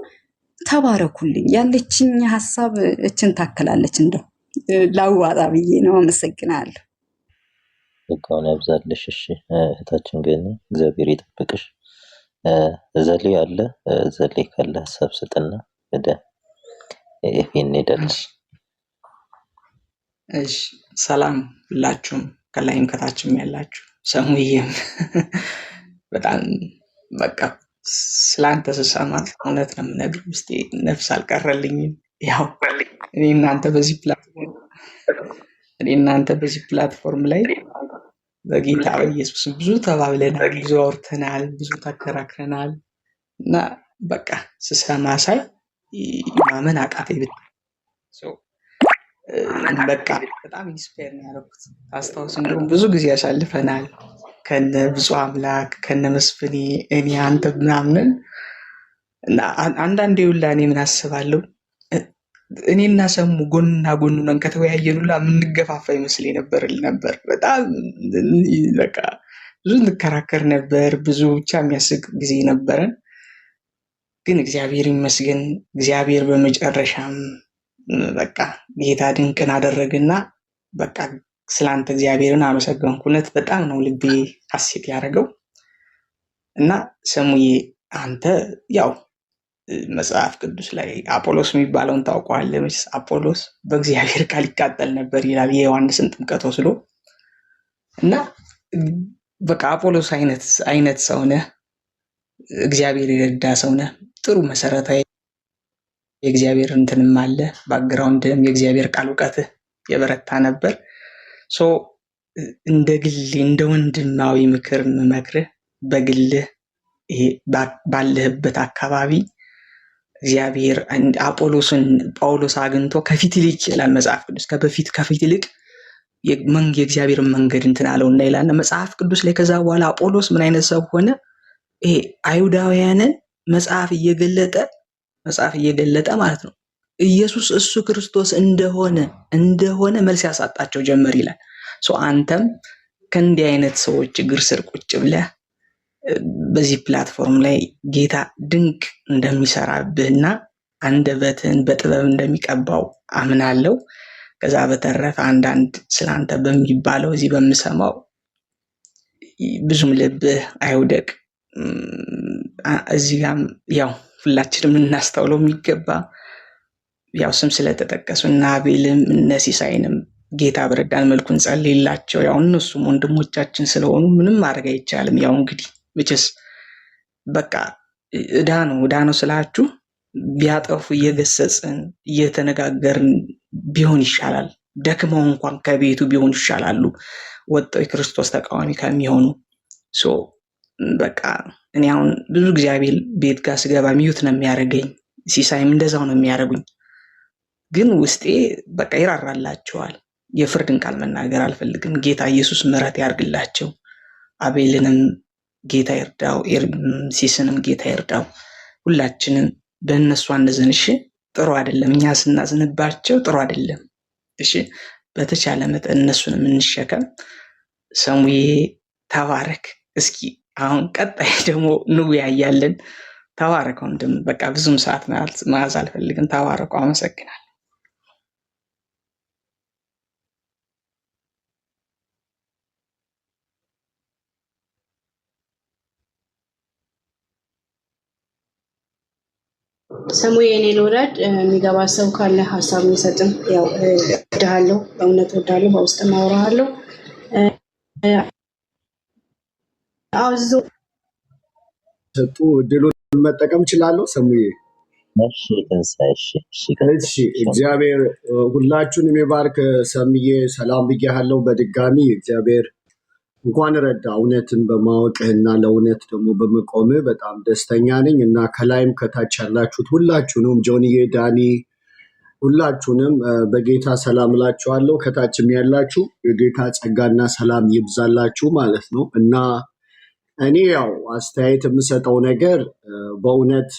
J: ተባረኩልኝ። ያለችኝ ሀሳብ እችን ታክላለች። እንደው ላዋጣ ብዬ ነው። አመሰግናለሁ።
A: ጸጋውን ያብዛልሽ። እሺ እህታችን ግን እግዚአብሔር ይጠብቅሽ። ዘሌ አለ ዘሌ ካለ ሀሳብ ስጥና ወደ ኤፌን እንሄዳለን።
K: እሺ ሰላም ሁላችሁም፣ ከላይም ከታችም ያላችሁ። ሰሙዬም በጣም በቃ ስላንተ ስሰማ እውነት ነው የምነግርህ፣ ውስጤ ነፍስ አልቀረልኝም። ያው እኔ እናንተ በዚህ ፕላትፎርም ላይ በጌታ በኢየሱስ ብዙ ተባብለናል፣ ብዙ አውርተናል፣ ብዙ ተከራክረናል እና በቃ ስሰማ ሳይ ማመን አቃተኝ። በቃ በጣም ኢንስፓየር ነው ያደረኩት። አስታውስ እንደውም ብዙ ጊዜ ያሳልፈናል ከነ ብፁዕ አምላክ ከነ መስፍኔ እኔ አንተ ምናምን እና አንዳንዴ ሁላ እኔ ምን አስባለሁ እኔና ሰሙ ጎንና ጎን ነን ከተወያየን ሁላ የምንገፋፋ ይመስለኝ ነበር። በጣም በቃ ብዙ እንከራከር ነበር። ብዙ ብቻ የሚያስቅ ጊዜ ነበረን። ግን እግዚአብሔር ይመስገን እግዚአብሔር በመጨረሻም በቃ ጌታ ድንቅን አደረገና በቃ ስላንተ እግዚአብሔርን አመሰገንኩ። እውነት በጣም ነው ልቤ ሐሴት ያደረገው እና ሰሙዬ አንተ ያው መጽሐፍ ቅዱስ ላይ አጶሎስ የሚባለውን ታውቀዋለህ መቼስ። አጶሎስ በእግዚአብሔር ቃል ይቃጠል ነበር ይላል የዮሐንስን ጥምቀት ወስዶ እና በቃ አጶሎስ አይነት ሰው ነህ። እግዚአብሔር የረዳ ሰው ነህ። ጥሩ መሰረታዊ የእግዚአብሔር እንትንም አለ ባክግራውንድም የእግዚአብሔር ቃል እውቀትህ የበረታ ነበር። ሶ እንደ ግሌ እንደ ወንድማዊ ምክር የምመክርህ በግልህ ይሄ ባለህበት አካባቢ እግዚአብሔር አጶሎስን ጳውሎስ አግኝቶ ከፊት ይልቅ ይላል መጽሐፍ ቅዱስ ከፊት ይልቅ የእግዚአብሔርን መንገድ እንትን አለውና ይላል መጽሐፍ ቅዱስ ላይ። ከዛ በኋላ አጶሎስ ምን አይነት ሰው ሆነ? ይሄ አይሁዳውያንን መጽሐፍ እየገለጠ ማለት ነው ኢየሱስ እሱ ክርስቶስ እንደሆነ መልስ ያሳጣቸው ጀመር ይላል። አንተም ከእንዲህ አይነት ሰዎች እግር ስር ቁጭ ብለህ በዚህ ፕላትፎርም ላይ ጌታ ድንቅ እንደሚሰራብህና አንደበትህን በጥበብ እንደሚቀባው አምናለሁ። ከዛ በተረፈ አንዳንድ ስላንተ በሚባለው እዚህ በምሰማው ብዙም ልብህ አይውደቅ። እዚህ ጋም ያው ሁላችንም እናስተውለው የሚገባ ያው ስም ስለተጠቀሱ እና አቤልም እነ ሲሳይንም ጌታ በረዳን መልኩ እንጸልይላቸው። ያው እነሱም ወንድሞቻችን ስለሆኑ ምንም ማድረግ አይቻልም። ያው እንግዲህ መቼስ በቃ ዕዳ ነው ስላችሁ ቢያጠፉ እየገሰጽን እየተነጋገርን ቢሆን ይሻላል። ደክመው እንኳን ከቤቱ ቢሆን ይሻላሉ ወጥተው የክርስቶስ ተቃዋሚ ከሚሆኑ። በቃ እኔ አሁን ብዙ እግዚአብሔር ቤት ጋር ስገባ ሚዩት ነው የሚያደርገኝ። ሲሳይም እንደዛው ነው የሚያደርጉኝ። ግን ውስጤ በቃ ይራራላቸዋል። የፍርድን ቃል መናገር አልፈልግም። ጌታ ኢየሱስ ምሕረት ያርግላቸው። አቤልንም ጌታ ይርዳው፣ ሲስንም ጌታ ይርዳው። ሁላችንም በእነሱ አንዘን። እሺ፣ ጥሩ አይደለም። እኛ ስናዝንባቸው ጥሩ አይደለም። እሺ፣ በተቻለ መጠን እነሱንም እንሸከም። ሰሙዬ ተባረክ። እስኪ አሁን ቀጣይ ደግሞ እንወያያለን። ተባረክ ወንድም። በቃ ብዙም ሰዓት መያዝ አልፈልግም። ተባረኩ። አመሰግናለሁ።
F: ሰሙዬ የኔን ወዳጅ የሚገባ ሰው ካለ ሀሳብ የሚሰጥም ያው እወድሃለሁ፣ በእውነት እወድሃለሁ፣ በውስጥ አወራሃለሁ። አውዞ
L: ሰጡ እድሉን መጠቀም እችላለሁ። ሰሙዬ እሺ፣ እግዚአብሔር ሁላችሁንም የባርክ። ሰምዬ ሰላም ብያለሁ በድጋሚ። እግዚአብሔር እንኳን ረዳ እውነትን በማወቅህና ለእውነት ደግሞ በመቆምህ በጣም ደስተኛ ነኝ እና ከላይም ከታች ያላችሁት ሁላችሁንም ጆንዬ፣ ዳኒ፣ ሁላችሁንም በጌታ ሰላም እላችኋለሁ። ከታችም ያላችሁ የጌታ ጸጋና ሰላም ይብዛላችሁ ማለት ነው እና እኔ ያው አስተያየት የምሰጠው ነገር በእውነት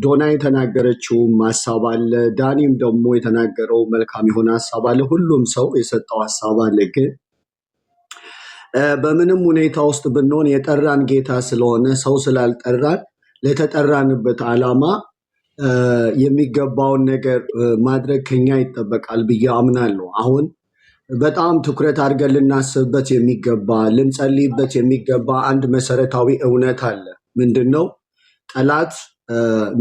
L: ዶና የተናገረችውም ሀሳብ አለ፣ ዳኒም ደግሞ የተናገረው መልካም የሆነ ሀሳብ አለ፣ ሁሉም ሰው የሰጠው ሀሳብ አለ። ግን በምንም ሁኔታ ውስጥ ብንሆን የጠራን ጌታ ስለሆነ ሰው ስላልጠራን ለተጠራንበት ዓላማ የሚገባውን ነገር ማድረግ ከኛ ይጠበቃል ብዬ አምናለሁ። አሁን በጣም ትኩረት አድርገን ልናስብበት የሚገባ ልንጸልይበት የሚገባ አንድ መሰረታዊ እውነት አለ። ምንድን ነው? ጠላት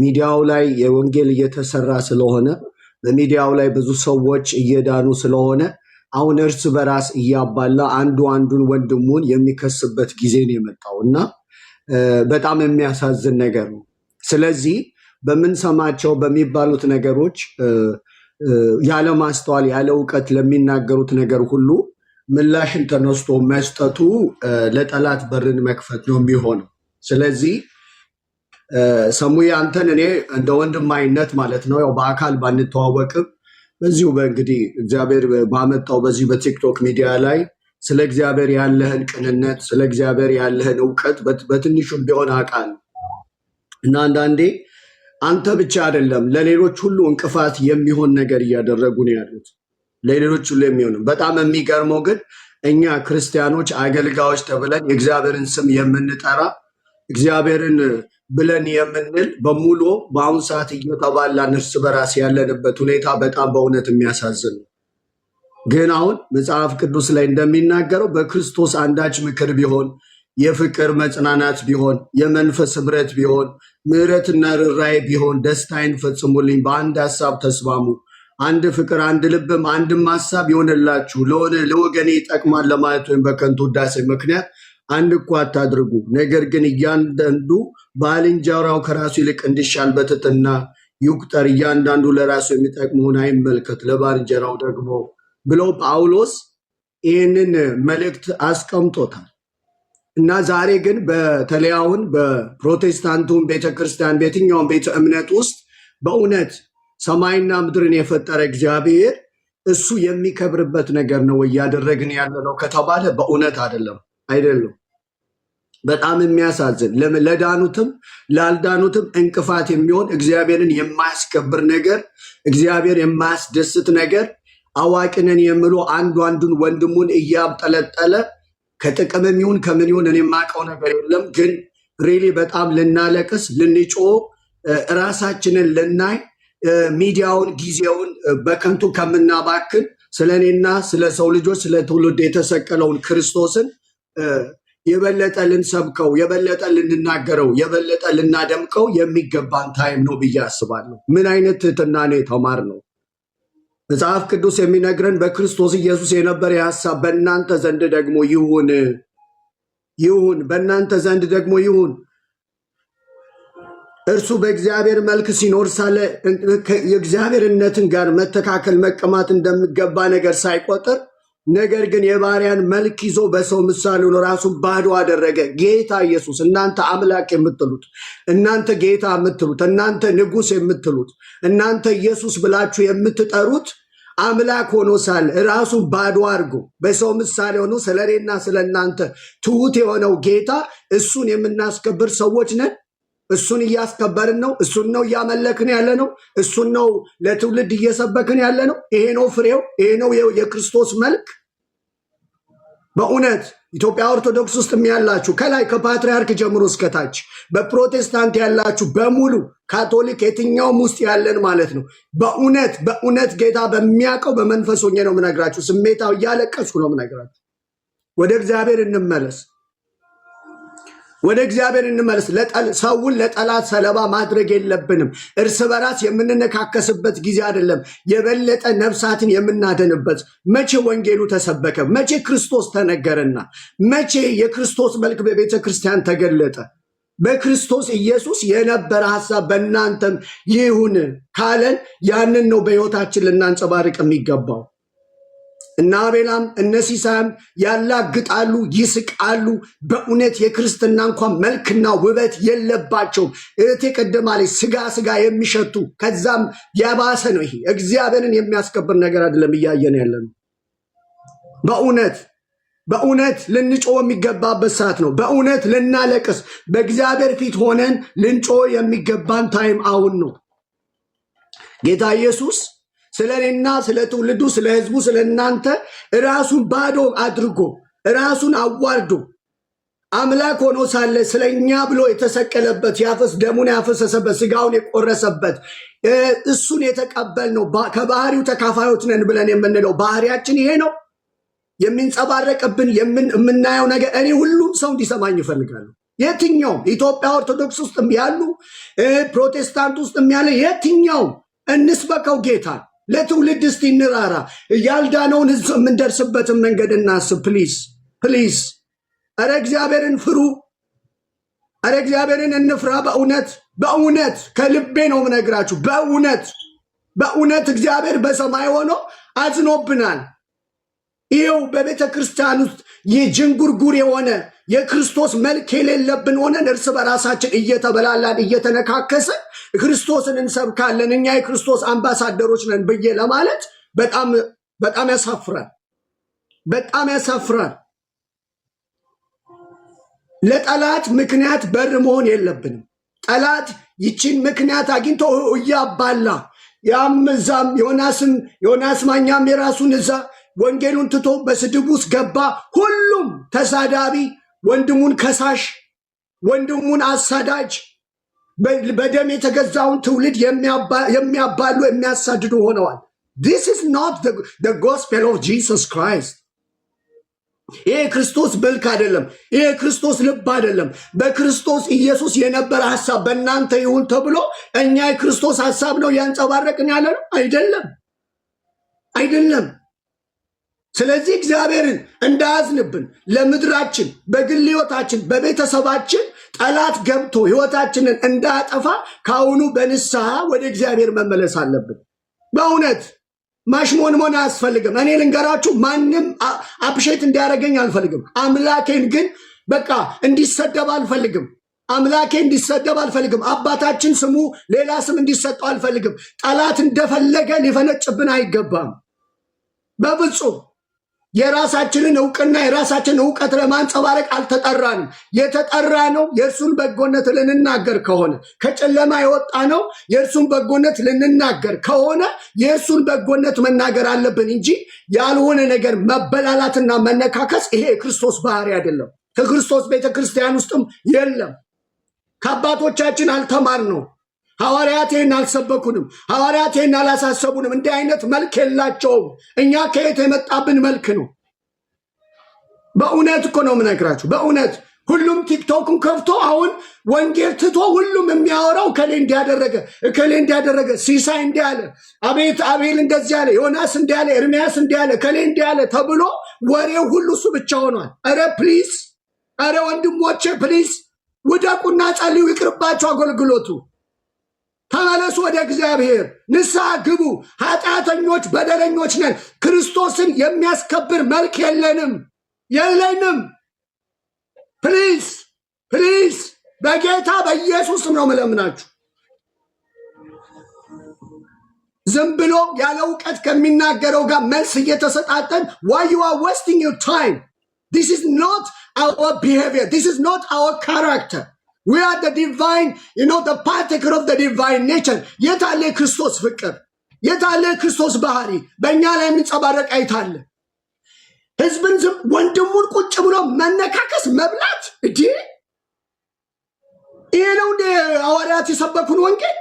L: ሚዲያው ላይ የወንጌል እየተሰራ ስለሆነ በሚዲያው ላይ ብዙ ሰዎች እየዳኑ ስለሆነ አሁን እርስ በራስ እያባላ አንዱ አንዱን ወንድሙን የሚከስበት ጊዜ ነው የመጣው እና በጣም የሚያሳዝን ነገር ነው። ስለዚህ በምንሰማቸው በሚባሉት ነገሮች ያለ ማስተዋል ያለ እውቀት ለሚናገሩት ነገር ሁሉ ምላሽን ተነስቶ መስጠቱ ለጠላት በርን መክፈት ነው የሚሆነው። ስለዚህ ሰሙዬ አንተን እኔ እንደ ወንድማዊነት ማለት ነው ያው በአካል ባንተዋወቅም በዚሁ በእንግዲህ እግዚአብሔር ባመጣው በዚህ በቲክቶክ ሚዲያ ላይ ስለ እግዚአብሔር ያለህን ቅንነት ስለ እግዚአብሔር ያለህን እውቀት በትንሹም ቢሆን አውቃለሁ እና አንዳንዴ አንተ ብቻ አይደለም ለሌሎች ሁሉ እንቅፋት የሚሆን ነገር እያደረጉ ነው ያሉት። ለሌሎች ሁሉ የሚሆን በጣም የሚገርመው ግን እኛ ክርስቲያኖች አገልጋዮች ተብለን የእግዚአብሔርን ስም የምንጠራ እግዚአብሔርን ብለን የምንል በሙሉ በአሁኑ ሰዓት እየተባላን እርስ በራስ ያለንበት ሁኔታ በጣም በእውነት የሚያሳዝን ነው። ግን አሁን መጽሐፍ ቅዱስ ላይ እንደሚናገረው በክርስቶስ አንዳች ምክር ቢሆን የፍቅር መጽናናት ቢሆን የመንፈስ ህብረት ቢሆን ምሕረትና ርኅራኄ ቢሆን ደስታዬን ፈጽሙልኝ፣ በአንድ ሀሳብ ተስማሙ፣ አንድ ፍቅር አንድ ልብም አንድም ሀሳብ ይሆንላችሁ፣ ለወገኔ ይጠቅማል ለማለት ወይም በከንቱ ውዳሴ ምክንያት አንድ እኮ አታድርጉ። ነገር ግን እያንዳንዱ ባልንጀራው ከራሱ ይልቅ እንዲሻል በትሕትና ይቁጠር፣ እያንዳንዱ ለራሱ የሚጠቅመውን አይመልከት፣ ለባልንጀራው ደግሞ ብለው ጳውሎስ ይህንን መልእክት አስቀምጦታል። እና ዛሬ ግን በተለይ አሁን በፕሮቴስታንቱን ቤተክርስቲያን በየትኛውም ቤተ እምነት ውስጥ በእውነት ሰማይና ምድርን የፈጠረ እግዚአብሔር እሱ የሚከብርበት ነገር ነው እያደረግን ያለ ነው ከተባለ በእውነት አይደለም። በጣም የሚያሳዝን ለዳኑትም ላልዳኑትም እንቅፋት የሚሆን እግዚአብሔርን የማያስከብር ነገር፣ እግዚአብሔር የማያስደስት ነገር፣ አዋቂነን የሚሉ አንዱ አንዱን ወንድሙን እያብጠለጠለ ከጥቅምም ይሁን ከምን ይሁን እኔ የማውቀው ነገር የለም። ግን ሪሊ በጣም ልናለቅስ ልንጮ ራሳችንን ልናይ ሚዲያውን ጊዜውን በከንቱ ከምናባክን ስለ እኔና ስለ ሰው ልጆች ስለ ትውልድ የተሰቀለውን ክርስቶስን የበለጠ ልንሰብከው የበለጠ ልንናገረው የበለጠ ልናደምቀው የሚገባን ታይም ነው ብዬ አስባለሁ። ምን አይነት ትህትና ነው የተማርነው? መጽሐፍ ቅዱስ የሚነግረን በክርስቶስ ኢየሱስ የነበረ ሐሳብ በእናንተ ዘንድ ደግሞ ይሁን በእናንተ ዘንድ ደግሞ ይሁን። እርሱ በእግዚአብሔር መልክ ሲኖር ሳለ የእግዚአብሔርነትን ጋር መተካከል መቀማት እንደሚገባ ነገር ሳይቆጥር ነገር ግን የባሪያን መልክ ይዞ በሰው ምሳሌ ሆኖ ራሱን ባዶ አደረገ። ጌታ ኢየሱስ እናንተ አምላክ የምትሉት እናንተ ጌታ የምትሉት እናንተ ንጉሥ የምትሉት እናንተ ኢየሱስ ብላችሁ የምትጠሩት አምላክ ሆኖ ሳለ ራሱን ባዶ አድርጎ በሰው ምሳሌ ሆኖ ስለ እኔና ስለ እናንተ ትሑት የሆነው ጌታ እሱን የምናስከብር ሰዎች ነን። እሱን እያስከበርን ነው። እሱን ነው እያመለክን ያለ ነው። እሱን ነው ለትውልድ እየሰበክን ያለ ነው። ይሄ ነው ፍሬው። ይሄ ነው የክርስቶስ መልክ። በእውነት ኢትዮጵያ ኦርቶዶክስ ውስጥ ያላችሁ ከላይ ከፓትርያርክ ጀምሮ እስከታች በፕሮቴስታንት ያላችሁ በሙሉ ካቶሊክ የትኛውም ውስጥ ያለን ማለት ነው። በእውነት ጌታ በሚያውቀው በመንፈስ ሆኜ ነው የምነግራችሁ። ስሜታው እያለቀስኩ ነው የምነግራችሁ። ወደ እግዚአብሔር እንመለስ። ወደ እግዚአብሔር እንመለስ። ሰውን ለጠላት ሰለባ ማድረግ የለብንም። እርስ በራስ የምንነካከስበት ጊዜ አይደለም። የበለጠ ነፍሳትን የምናደንበት መቼ ወንጌሉ ተሰበከ? መቼ ክርስቶስ ተነገረና? መቼ የክርስቶስ መልክ በቤተ ክርስቲያን ተገለጠ? በክርስቶስ ኢየሱስ የነበረ ሐሳብ በእናንተም ይሁን ካለን ያንን ነው በሕይወታችን ልናንጸባርቅ የሚገባው። እነ አቤላም እነ ሲሳያም ያላግጣሉ፣ ይስቃሉ። በእውነት የክርስትና እንኳን መልክና ውበት የለባቸውም። እህቴ ቀደማለች ስጋ የሚሸቱ ከዛም ያባሰ ነው። ይሄ እግዚአብሔርን የሚያስከብር ነገር አይደለም እያየን ያለ ነው። በእውነት ልንጮህ የሚገባበት ሰዓት ነው። በእውነት ልናለቅስ በእግዚአብሔር ፊት ሆነን ልንጮህ የሚገባን ታይም አሁን ነው። ጌታ ኢየሱስ ስለ እኔና ስለ ትውልዱ ስለ ሕዝቡ ስለ እናንተ ራሱን ባዶ አድርጎ ራሱን አዋርዶ አምላክ ሆኖ ሳለ ስለ እኛ ብሎ የተሰቀለበት ደሙን ያፈሰሰበት ስጋውን የቆረሰበት እሱን የተቀበልነው ከባህሪው ተካፋዮች ነን ብለን የምንለው ባህሪያችን ይሄ ነው። የሚንጸባረቅብን የምናየው ነገር እኔ ሁሉም ሰው እንዲሰማኝ ይፈልጋሉ። የትኛውም ኢትዮጵያ ኦርቶዶክስ ውስጥ ያሉ ፕሮቴስታንት ውስጥ ያለ የትኛውም እንስበከው ጌታ ለትውልድ እስቲ እንራራ። ያልዳነውን ህዝብ የምንደርስበትን መንገድ እናስብ። ፕሊዝ ፕሊዝ። ኧረ እግዚአብሔርን ፍሩ። አረ እግዚአብሔርን እንፍራ። በእውነት ከልቤ ነው የምነግራችሁ። በእውነት እግዚአብሔር በሰማይ ሆኖ አዝኖብናል። ይኸው በቤተ ክርስቲያን ውስጥ የጅንጉርጉር የሆነ የክርስቶስ መልክ የሌለብን ሆነን እርስ በራሳችን እየተበላላን እየተነካከስን ክርስቶስን እንሰብካለን፣ እኛ የክርስቶስ አምባሳደሮች ነን ብዬ ለማለት በጣም ያሳፍራል። በጣም ያሳፍራል። ለጠላት ምክንያት በር መሆን የለብንም። ጠላት ይችን ምክንያት አግኝቶ እያባላ ያም እዛም ዮናስ ማኛም የራሱን እዛ ወንጌሉን ትቶ በስድብ ውስጥ ገባ። ሁሉም ተሳዳቢ፣ ወንድሙን ከሳሽ፣ ወንድሙን አሳዳጅ፣ በደም የተገዛውን ትውልድ የሚያባሉ የሚያሳድዱ ሆነዋል። This is not the gospel of Jesus Christ. ይሄ ክርስቶስ መልክ አይደለም። ይሄ ክርስቶስ ልብ አይደለም። በክርስቶስ ኢየሱስ የነበረ ሐሳብ በእናንተ ይሁን ተብሎ እኛ የክርስቶስ ሐሳብ ነው ያንጸባረቅን ያለ ነው አይደለም። ስለዚህ እግዚአብሔርን እንዳያዝንብን ለምድራችን፣ በግል ሕይወታችን፣ በቤተሰባችን ጠላት ገብቶ ሕይወታችንን እንዳያጠፋ ከአሁኑ በንስሐ ወደ እግዚአብሔር መመለስ አለብን። በእውነት ማሽሞንሞን አያስፈልግም። እኔ ልንገራችሁ፣ ማንም አፕሼት እንዲያደርገኝ አልፈልግም። አምላኬን ግን በቃ እንዲሰደብ አልፈልግም። አምላኬ እንዲሰደብ አልፈልግም። አባታችን ስሙ ሌላ ስም እንዲሰጠው አልፈልግም። ጠላት እንደፈለገ ሊፈነጭብን አይገባም በፍጹም። የራሳችንን እውቅና የራሳችንን እውቀት ለማንጸባረቅ አልተጠራንም። የተጠራ ነው የእርሱን በጎነት ልንናገር ከሆነ፣ ከጨለማ የወጣ ነው የእርሱን በጎነት ልንናገር ከሆነ የእርሱን በጎነት መናገር አለብን እንጂ ያልሆነ ነገር መበላላትና መነካከስ ይሄ የክርስቶስ ባህሪ አይደለም። ከክርስቶስ ቤተክርስቲያን ውስጥም የለም። ከአባቶቻችን አልተማርነው። ሐዋርያቴን አልሰበኩንም። ሐዋርያቴን አላሳሰቡንም። እንዲህ አይነት መልክ የላቸውም። እኛ ከየት የመጣብን መልክ ነው? በእውነት እኮ ነው የምነግራችሁ። በእውነት ሁሉም ቲክቶክን ከፍቶ አሁን ወንጌል ትቶ ሁሉም የሚያወራው እከሌ እንዲያደረገ፣ ሲሳይ እንዲያለ፣ አቤል እንደዚህ ያለ፣ ዮናስ እንዲያለ፣ ኤርሚያስ እንዲያለ፣ እከሌ እንዲያለ ተብሎ ወሬው ሁሉ እሱ ብቻ ሆኗል። ኧረ ፕሊዝ፣ ኧረ ወንድሞቼ ፕሊዝ ውደቁና ጸልዩ። ይቅርባቸው አገልግሎቱ። ተመለሱ ወደ እግዚአብሔር፣ ንስሐ ግቡ። ኃጢአተኞች በደለኞች ነን። ክርስቶስን የሚያስከብር መልክ የለንም። ፕሊዝ በጌታ በኢየሱስም ነው ምለምናችሁ። ዝም ብሎ ያለ እውቀት ከሚናገረው ጋር መልስ እየተሰጣጠን why you are wasting your time? This is not our behavior. This is not our character. We are the divine, the partaker of the divine nature. የታለ ክርስቶስ ፍቅር? የታለ ክርስቶስ ባህሪ? በእኛ ላይ የሚንጸባረቅ አይታለ? ህዝብን ወንድሙን ቁጭ ብሎ መነካከስ፣ መብላት እንዴ! ይሄ ነው እንደ ሐዋርያት የሰበኩን ወንጌል?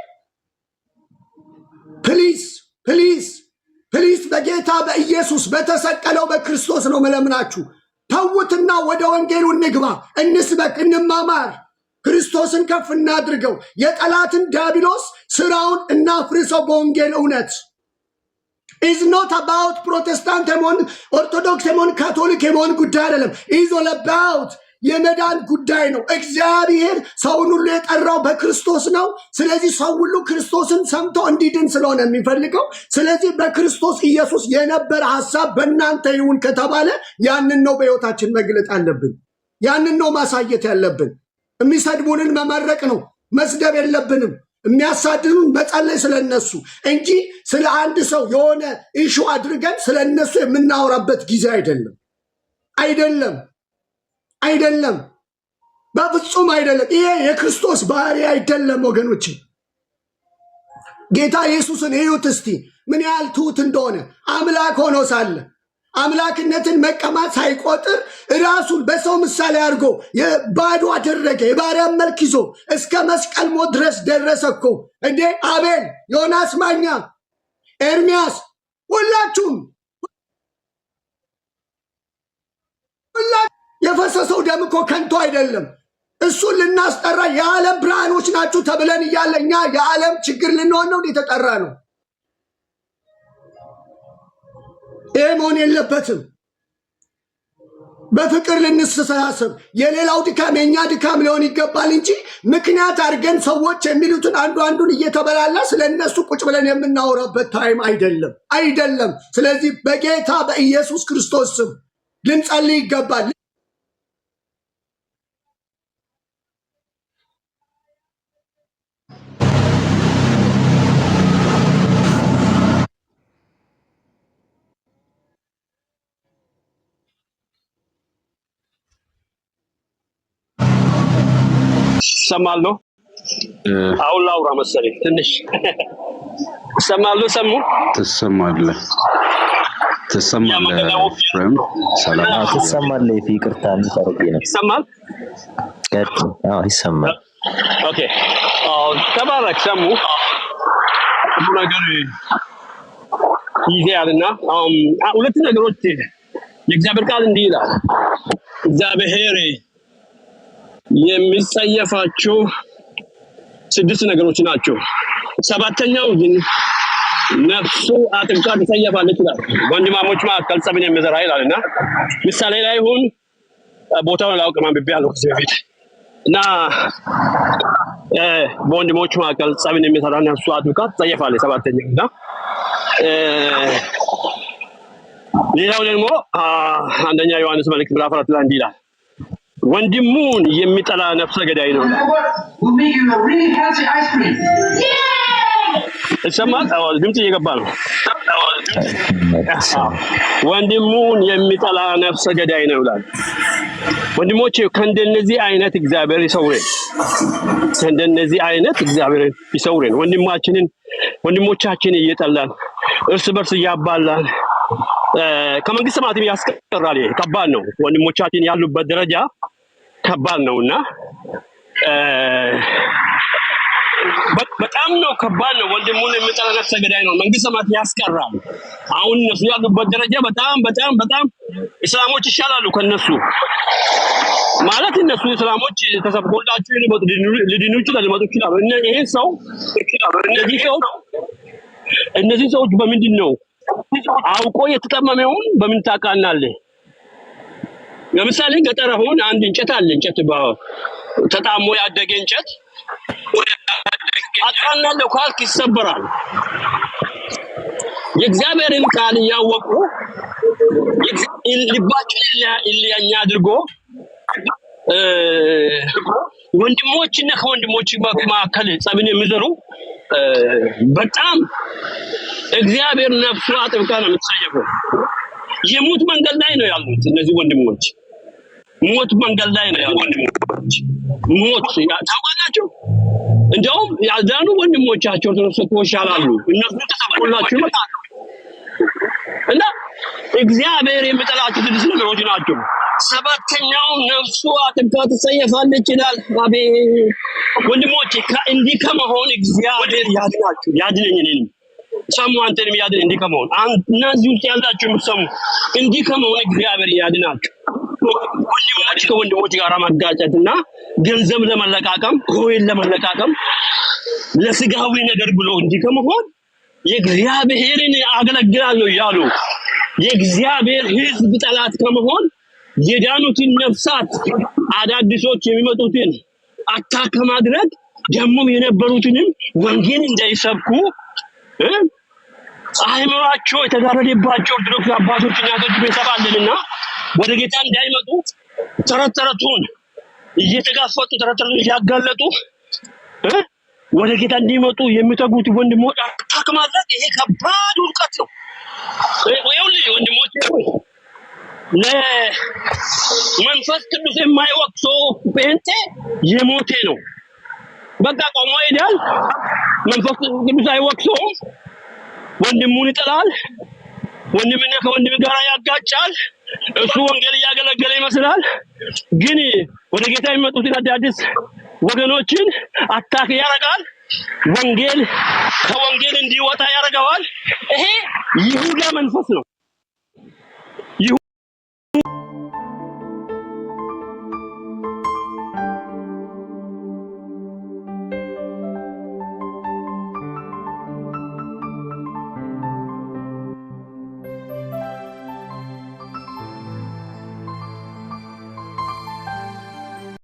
L: ፕሊዝ በጌታ በኢየሱስ በተሰቀለው በክርስቶስ ነው መለምናችሁ። ተውትና ወደ ወንጌሉ እንግባ፣ እንስበክ፣ እንማማር። ክርስቶስን ከፍ እናድርገው። የጠላትን ዲያብሎስ ስራውን እናፍርሰው በወንጌል እውነት። ኢዝ ኖት አባውት ፕሮቴስታንት የመሆን ኦርቶዶክስ የመሆን ካቶሊክ የመሆን ጉዳይ አይደለም። ኢዝ ኦል አባውት የመዳን ጉዳይ ነው። እግዚአብሔር ሰውን ሁሉ የጠራው በክርስቶስ ነው። ስለዚህ ሰው ሁሉ ክርስቶስን ሰምቶ እንዲድን ስለሆነ የሚፈልገው፣ ስለዚህ በክርስቶስ ኢየሱስ የነበረ ሐሳብ በእናንተ ይሁን ከተባለ ያንን ነው በሕይወታችን መግለጥ አለብን። ያንን ነው ማሳየት ያለብን። የሚሰድቡንን መመረቅ ነው፣ መስደብ የለብንም። የሚያሳድኑን መጸለይ ስለነሱ እንጂ ስለ አንድ ሰው የሆነ ኢሹ አድርገን ስለነሱ የምናወራበት ጊዜ አይደለም። በፍጹም አይደለም። ይሄ የክርስቶስ ባህሪ አይደለም ወገኖች። ጌታ ኢየሱስን እዩት እስቲ ምን ያህል ትሁት እንደሆነ። አምላክ ሆኖ ሳለ አምላክነትን መቀማት ሳይቆጥር ራሱን በሰው ምሳሌ አድርጎ ባዶ አደረገ። የባሪያን መልክ ይዞ እስከ መስቀል ሞት ድረስ ደረሰ እኮ እንዴ! አቤል፣ ዮናስ ማኛ፣ ኤርሚያስ፣ ሁላችሁም የፈሰሰው ደም እኮ ከንቱ አይደለም። እሱን ልናስጠራ የዓለም ብርሃኖች ናችሁ ተብለን እያለ እኛ የዓለም ችግር ልንሆን ነው የተጠራ ነው። ይህ መሆን የለበትም። በፍቅር ልንስተሳሰብ የሌላው ድካም የኛ ድካም ሊሆን ይገባል እንጂ ምክንያት አድርገን ሰዎች የሚሉትን አንዱን እየተበላላ ስለነሱ ቁጭ ብለን የምናወራበት ታይም አይደለም። ስለዚህ በጌታ በኢየሱስ ክርስቶስ ስም ልንጸልይ ይገባል።
M: ሰማለሁ አሁን ላውራ መሰለኝ ትንሽ ሰማለሁ ሰሙ
B: ትሰማለህ ፍሬም ሰላም
A: ትሰማለህ ይቅርታ ልጠርቅ ነው
M: ይሰማል
A: ይሰማል
M: ኦኬ ተባረክ ሰሙ ሁሉ ነገር ይያልና ሁለት ነገሮች የእግዚአብሔር ቃል እንዲህ ይላል እግዚአብሔር የሚጸየፋቸው 6 ነገሮች ናቸው ሰባተኛው ግን ነፍሱ አጥብቃ ትጸየፋለች ይላል ወንድማሞች መካከል ጸብን የሚዘራ ይላልና ምሳሌ ላይ ሁን ቦታውን ላውቅም አንብቤያለሁ ከዚህ በፊት እና በወንድሞች መካከል ጸብን የሚዘራ ነፍሱ አጥብቃ ትጸየፋለች ሰባተኛው እና ሌላው ደግሞ አንደኛ ዮሐንስ መልእክት ምዕራፍ 4 ላይ እንዲህ ይላል ወንድሙን የሚጠላ ነፍሰ ገዳይ ነው እሰማት ድምጽ እየገባ ነው ወንድሙን የሚጠላ ነፍሰ ገዳይ ነው ይላል ወንድሞቼ ከእንደነዚህ አይነት እግዚአብሔር ይሰውረን ወንድሞቻችንን እየጠላን እርስ በርስ እያባላን ከመንግስት ሰማያት ያስቀራል ከባድ ነው ወንድሞቻችን ያሉበት ደረጃ ከባድ ነውና በጣም ነው ከባድ ነው ወንድሙን የሚጠላ ነፍሰ ገዳይ ነው መንግስት ሰማያት ያስቀራል አሁን እነሱ ያሉበት ደረጃ በጣም እስላሞች ይሻላሉ ከነሱ ማለት እነሱ እስላሞች ተሰብኮላቸው ሊድኑ ይችላሉ ይሄን ሰው እነዚህ ሰዎች በምንድን ነው አውቆ የተጠመመውን በምን ታውቃናለህ ለምሳሌ ገጠር አሁን አንድ እንጨት አለ እንጨት ተጣሞ ያደገ እንጨት አጣናለሁ ካልክ ይሰበራል የእግዚአብሔርን ቃል ያወቁ ልባችን ይለያኛ አድርጎ ወንድሞችና ከወንድሞች መካከል ጸብን የሚዘሩ በጣም እግዚአብሔር ነፍሱ አጥብቃ ነው የምትጸየፈው የሞት መንገድ ላይ ነው ያሉት እነዚህ ወንድሞች ሞት መንገድ ላይ ነው ያሉት ሞት ታውቃላችሁ እንደውም ያልዳኑ ወንድሞቻቸው ተነስተው ይሻላሉ እነሱ ተሰብኮላቸው ይመጣሉ እና እግዚአብሔር የሚጠላቸው 6 ነገሮች ናቸው ሰባተኛው ነፍሱ አጥብቃ ትጸየፋለች ይላል አቤት ወንድሞቼ እንዲህ ከመሆን እግዚአብሔር ያድነኝ ሰሙ አንተንም ያድን እንዲህ ከመሆን እነዚህ ውስጥ ያላችሁ የምትሰሙ እንዲህ ከመሆን እግዚአብሔር ያድናችሁ ወንድሞች ከወንድሞች ጋር ማጋጨትና ገንዘብ ለመለቃቀም ኮይን ለመለቃቀም ለስጋዊ ነገር ብሎ እንዲህ ከመሆን የእግዚአብሔርን አገለግላለሁ ያሉ የእግዚአብሔር ሕዝብ ጠላት ከመሆን የዳኑትን ነፍሳት አዳዲሶች የሚመጡትን አታክ ማድረግ ደግሞ የነበሩትንም ወንጌል እንዳይሰብኩ አይምሯቸው የተጋረደባቸው ኦርቶዶክስ አባቶችና ቤተሰብ አለንና ወደ ጌታ እንዳይመጡ ተረተረቱን እየተጋፈጡ ተረተረቱን እያጋለጡ ወደ ጌታ እንዲመጡ የሚተጉት ወንድሞች አታክ ማድረግ ይሄ ከባድ ውድቀት ነው ወንድሞች ለመንፈስ ቅዱስ የማይወቅሰው ጴንጤ የሞቴ ነው በቃ ቆሞ ይላል መንፈስ ቅዱስ አይወቅሰውም ወንድሙን ይጠላል ወንድምና ከወንድም ጋር ያጋጫል እሱ ወንጌል ያገለገለ ይመስላል ግን ወደ ጌታ የሚመጡት አዳዲስ ወገኖችን አታክ ያረጋል ወንጌል ከወንጌል እንዲወጣ ያረጋዋል ይሄ ይሁዳ መንፈስ ነው